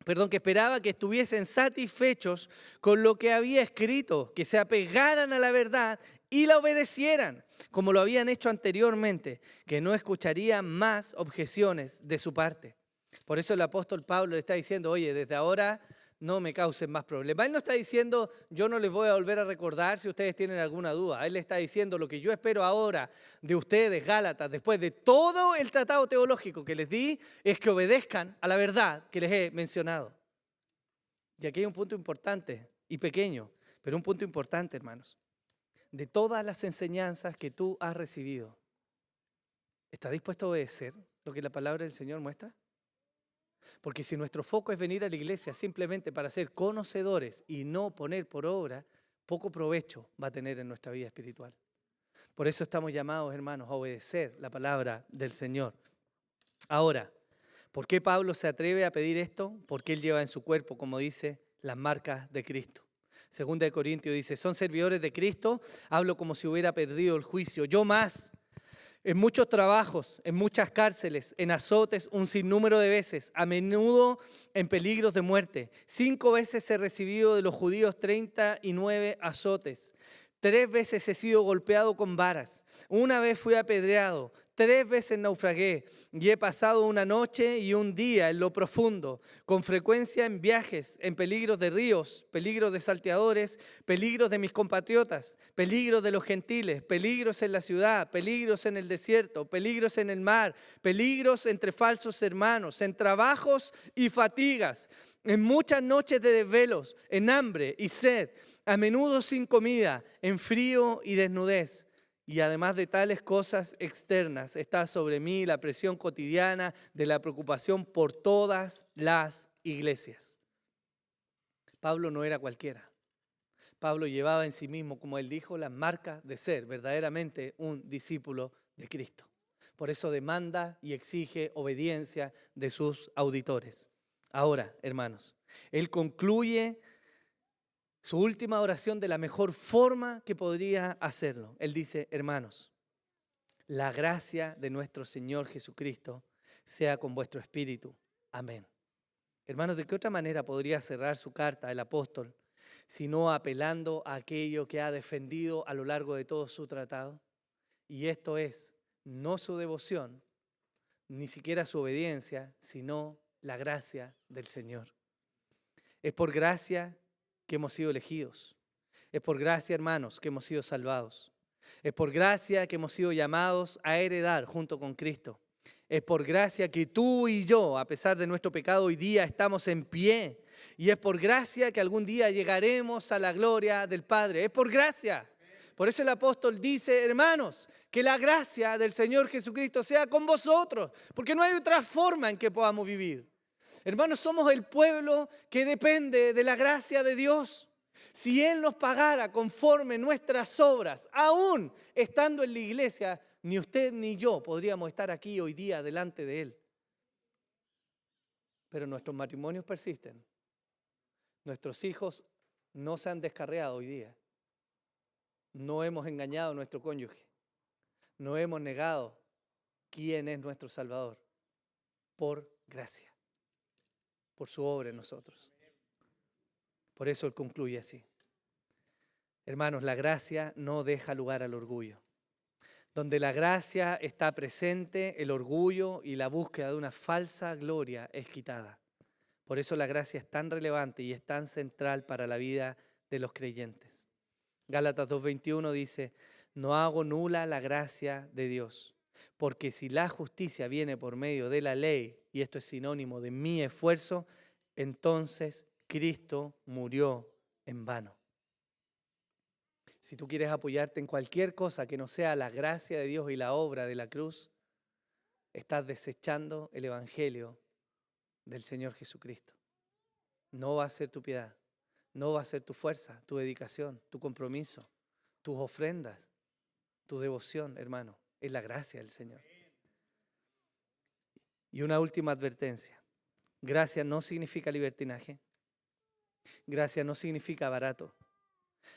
S5: que estuviesen satisfechos con lo que había escrito, que se apegaran a la verdad y la obedecieran, como lo habían hecho anteriormente, que no escucharían más objeciones de su parte. Por eso el apóstol Pablo le está diciendo, oye, desde ahora no me causen más problemas. Él no está diciendo, yo no les voy a volver a recordar si ustedes tienen alguna duda. Él está diciendo, lo que yo espero ahora de ustedes, Gálatas, después de todo el tratado teológico que les di, es que obedezcan a la verdad que les he mencionado. Y aquí hay un punto importante y pequeño, pero un punto importante, hermanos. De todas las enseñanzas que tú has recibido, ¿estás dispuesto a obedecer lo que la palabra del Señor muestra? Porque si nuestro foco es venir a la iglesia simplemente para ser conocedores y no poner por obra, poco provecho va a tener en nuestra vida espiritual. Por eso estamos llamados, hermanos, a obedecer la palabra del Señor. Ahora, ¿por qué Pablo se atreve a pedir esto? Porque él lleva en su cuerpo, como dice, las marcas de Cristo. Segunda de Corintios dice, son servidores de Cristo, hablo como si hubiera perdido el juicio. Yo más. En muchos trabajos, en muchas cárceles, en azotes, un sinnúmero de veces, a menudo en peligros de muerte. 5 veces he recibido de los judíos 39 azotes. 3 veces he sido golpeado con varas. 1 vez fui apedreado. 3 veces naufragué y he pasado una noche y un día en lo profundo, con frecuencia en viajes, en peligros de ríos, peligros de salteadores, peligros de mis compatriotas, peligros de los gentiles, peligros en la ciudad, peligros en el desierto, peligros en el mar, peligros entre falsos hermanos, en trabajos y fatigas, en muchas noches de desvelos, en hambre y sed, a menudo sin comida, en frío y desnudez. Y además de tales cosas externas, está sobre mí la presión cotidiana de la preocupación por todas las iglesias. Pablo no era cualquiera. Pablo llevaba en sí mismo, como él dijo, las marcas de ser verdaderamente un discípulo de Cristo. Por eso demanda y exige obediencia de sus auditores. Ahora, hermanos, él concluye su última oración de la mejor forma que podría hacerlo. Él dice, hermanos, la gracia de nuestro Señor Jesucristo sea con vuestro espíritu. Amén. Hermanos, ¿de qué otra manera podría cerrar su carta el apóstol, sino apelando a aquello que ha defendido a lo largo de todo su tratado? Y esto es, no su devoción, ni siquiera su obediencia, sino la gracia del Señor. Es por gracia que hemos sido elegidos. Es por gracia, hermanos, que hemos sido salvados. Es por gracia que hemos sido llamados a heredar junto con Cristo. Es por gracia que tú y yo, a pesar de nuestro pecado, hoy día estamos en pie. Y es por gracia que algún día llegaremos a la gloria del Padre. Es por gracia. Por eso el apóstol dice, hermanos, que la gracia del Señor Jesucristo sea con vosotros, porque no hay otra forma en que podamos vivir. Hermanos, somos el pueblo que depende de la gracia de Dios. Si Él nos pagara conforme nuestras obras, aún estando en la iglesia, ni usted ni yo podríamos estar aquí hoy día delante de Él. Pero nuestros matrimonios persisten. Nuestros hijos no se han descarriado hoy día. No hemos engañado a nuestro cónyuge. No hemos negado quién es nuestro Salvador. Por gracia. Por su obra en nosotros. Por eso Él concluye así. Hermanos, la gracia no deja lugar al orgullo. Donde la gracia está presente, el orgullo y la búsqueda de una falsa gloria es quitada. Por eso la gracia es tan relevante y es tan central para la vida de los creyentes. Gálatas 2:21 dice, no hago nula la gracia de Dios, porque si la justicia viene por medio de la ley, y esto es sinónimo de mi esfuerzo, entonces Cristo murió en vano. Si tú quieres apoyarte en cualquier cosa que no sea la gracia de Dios y la obra de la cruz, estás desechando el evangelio del Señor Jesucristo. No va a ser tu piedad, no va a ser tu fuerza, tu dedicación, tu compromiso, tus ofrendas, tu devoción, hermano. Es la gracia del Señor. Y una última advertencia. Gracia no significa libertinaje. Gracia no significa barato.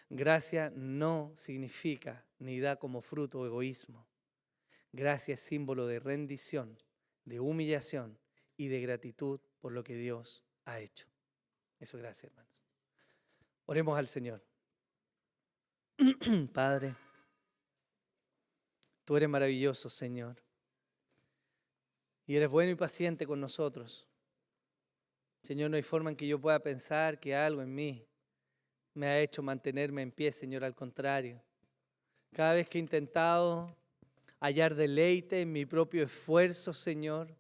S5: Gracia no significa ni da como fruto egoísmo. Gracia es símbolo de rendición, de humillación y de gratitud por lo que Dios ha hecho. Eso es gracia, hermanos. Oremos al Señor. Padre, tú eres maravilloso, Señor. Y eres bueno y paciente con nosotros. Señor, no hay forma en que yo pueda pensar que algo en mí me ha hecho mantenerme en pie, Señor, al contrario. Cada vez que he intentado hallar deleite en mi propio esfuerzo, Señor,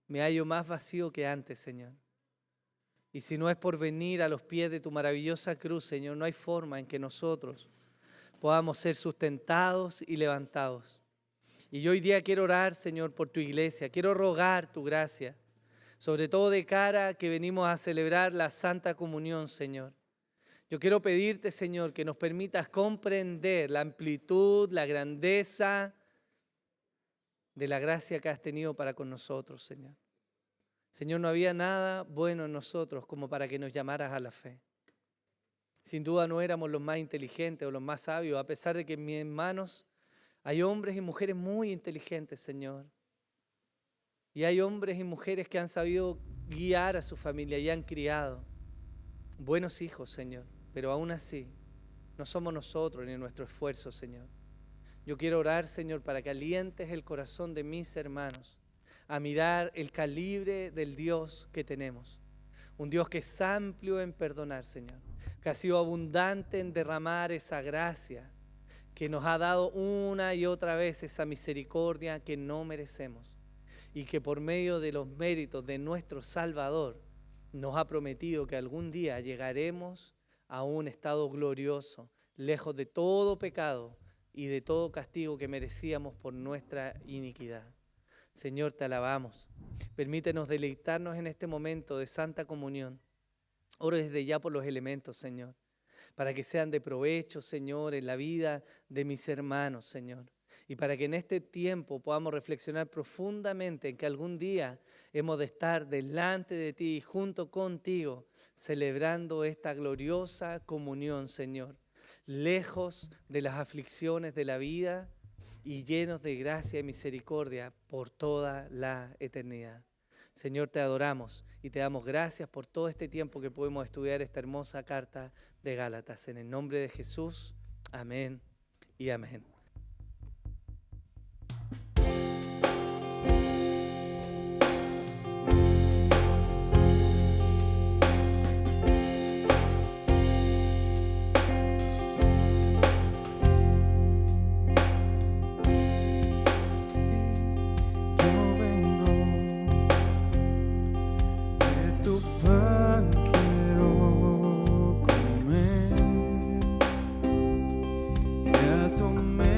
S5: me hallo más vacío que antes, Señor. Y si no es por venir a los pies de tu maravillosa cruz, Señor, no hay forma en que nosotros podamos ser sustentados y levantados. Y yo hoy día quiero orar, Señor, por tu iglesia. Quiero rogar tu gracia, sobre todo de cara a que venimos a celebrar la Santa Comunión, Señor. Yo quiero pedirte, Señor, que nos permitas comprender la amplitud, la grandeza de la gracia que has tenido para con nosotros, Señor. Señor, no había nada bueno en nosotros como para que nos llamaras a la fe. Sin duda no éramos los más inteligentes o los más sabios, a pesar de que en mis manos hay hombres y mujeres muy inteligentes, Señor. Y hay hombres y mujeres que han sabido guiar a su familia y han criado buenos hijos, Señor. Pero aún así, no somos nosotros ni nuestro esfuerzo, Señor. Yo quiero orar, Señor, para que alientes el corazón de mis hermanos a mirar el calibre del Dios que tenemos. Un Dios que es amplio en perdonar, Señor. Que ha sido abundante en derramar esa gracia. Que nos ha dado una y otra vez esa misericordia que no merecemos. Y que por medio de los méritos de nuestro Salvador nos ha prometido que algún día llegaremos a un estado glorioso, lejos de todo pecado y de todo castigo que merecíamos por nuestra iniquidad. Señor, te alabamos. Permítenos deleitarnos en este momento de Santa Comunión. Oro desde ya por los elementos, Señor, para que sean de provecho, Señor, en la vida de mis hermanos, Señor. Y para que en este tiempo podamos reflexionar profundamente en que algún día hemos de estar delante de ti y junto contigo celebrando esta gloriosa comunión, Señor, lejos de las aflicciones de la vida y llenos de gracia y misericordia por toda la eternidad. Señor, te adoramos y te damos gracias por todo este tiempo que podemos estudiar esta hermosa carta de Gálatas. En el nombre de Jesús, amén y amén.
S4: Quiero comer y a tu mesa.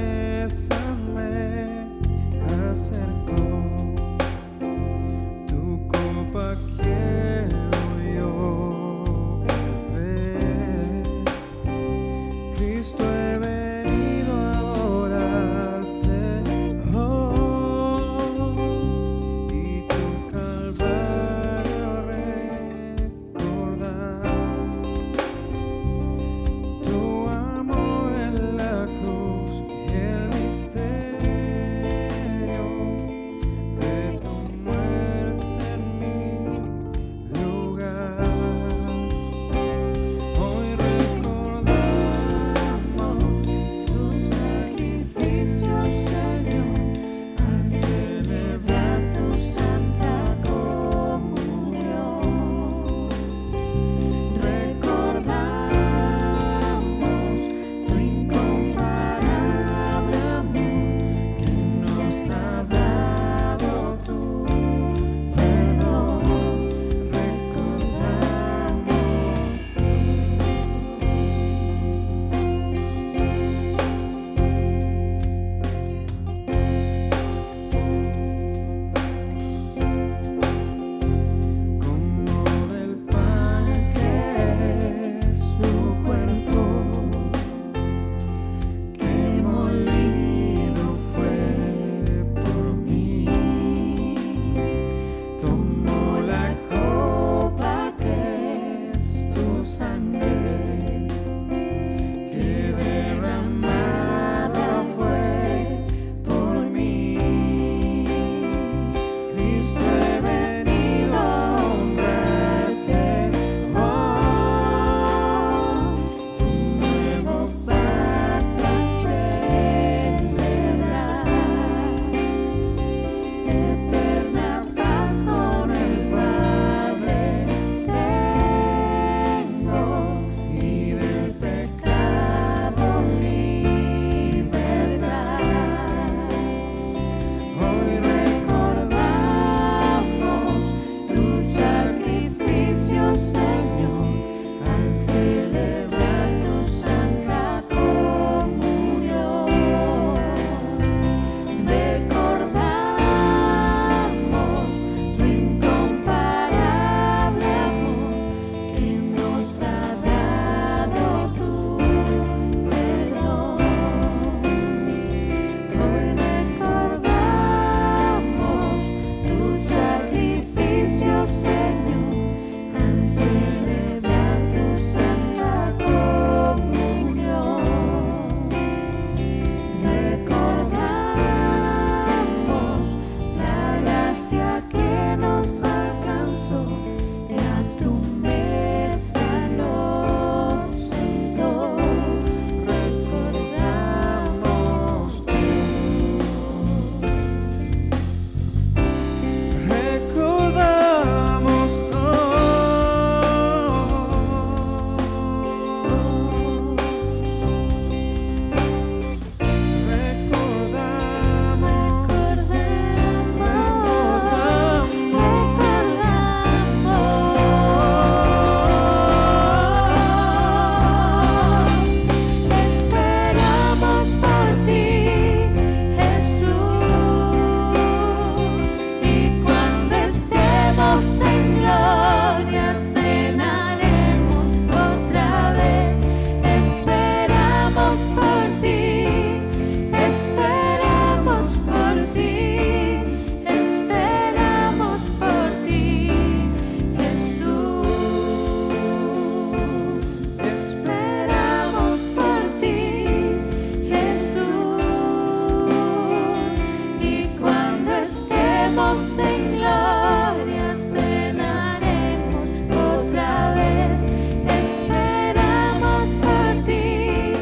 S3: en gloria, cenaremos otra vez. Esperamos por ti,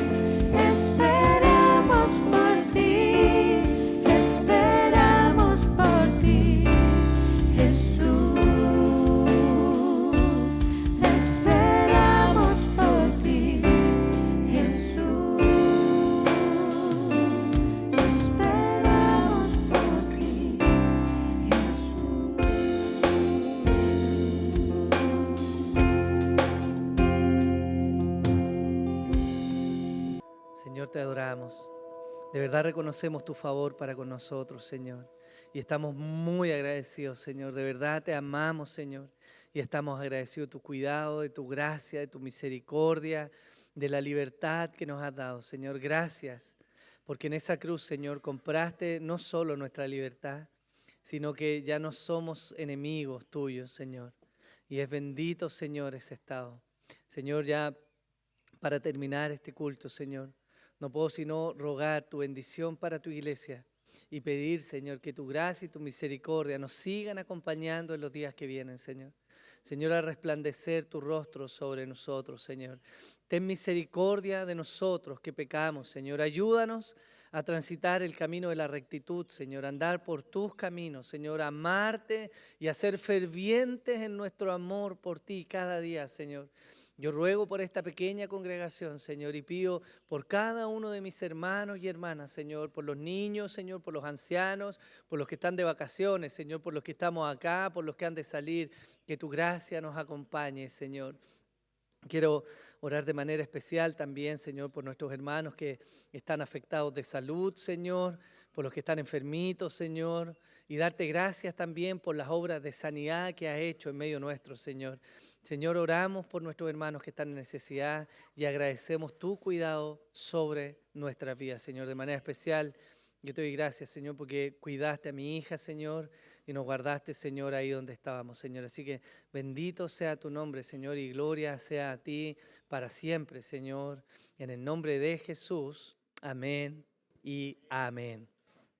S3: esperamos por ti, esperamos por ti, Jesús. Esperamos por ti, Jesús. Esperamos por ti,
S5: Señor, te adoramos. De verdad reconocemos tu favor para con nosotros, Señor. Y estamos muy agradecidos, Señor. De verdad te amamos, Señor. Y estamos agradecidos de tu cuidado, de tu gracia, de tu misericordia, de la libertad que nos has dado, Señor. Gracias, porque en esa cruz, Señor, compraste no solo nuestra libertad, sino que ya no somos enemigos tuyos, Señor. Y es bendito, Señor, ese estado. Señor, ya para terminar este culto, Señor, no puedo sino rogar tu bendición para tu iglesia y pedir, Señor, que tu gracia y tu misericordia nos sigan acompañando en los días que vienen, Señor. Señor, a resplandecer tu rostro sobre nosotros, Señor. Ten misericordia de nosotros que pecamos, Señor. Ayúdanos a transitar el camino de la rectitud, Señor. A andar por tus caminos, Señor. A amarte y a ser fervientes en nuestro amor por ti cada día, Señor. Yo ruego por esta pequeña congregación, Señor, y pido por cada uno de mis hermanos y hermanas, Señor, por los niños, Señor, por los ancianos, por los que están de vacaciones, Señor, por los que estamos acá, por los que han de salir, que tu gracia nos acompañe, Señor. Quiero orar de manera especial también, Señor, por nuestros hermanos que están afectados de salud, Señor, por los que están enfermitos, Señor, y darte gracias también por las obras de sanidad que has hecho en medio nuestro, Señor. Señor, oramos por nuestros hermanos que están en necesidad y agradecemos tu cuidado sobre nuestras vidas, Señor. De manera especial, yo te doy gracias, Señor, porque cuidaste a mi hija, Señor, y nos guardaste, Señor, ahí donde estábamos, Señor. Así que bendito sea tu nombre, Señor, y gloria sea a ti para siempre, Señor. En el nombre de Jesús, amén y amén.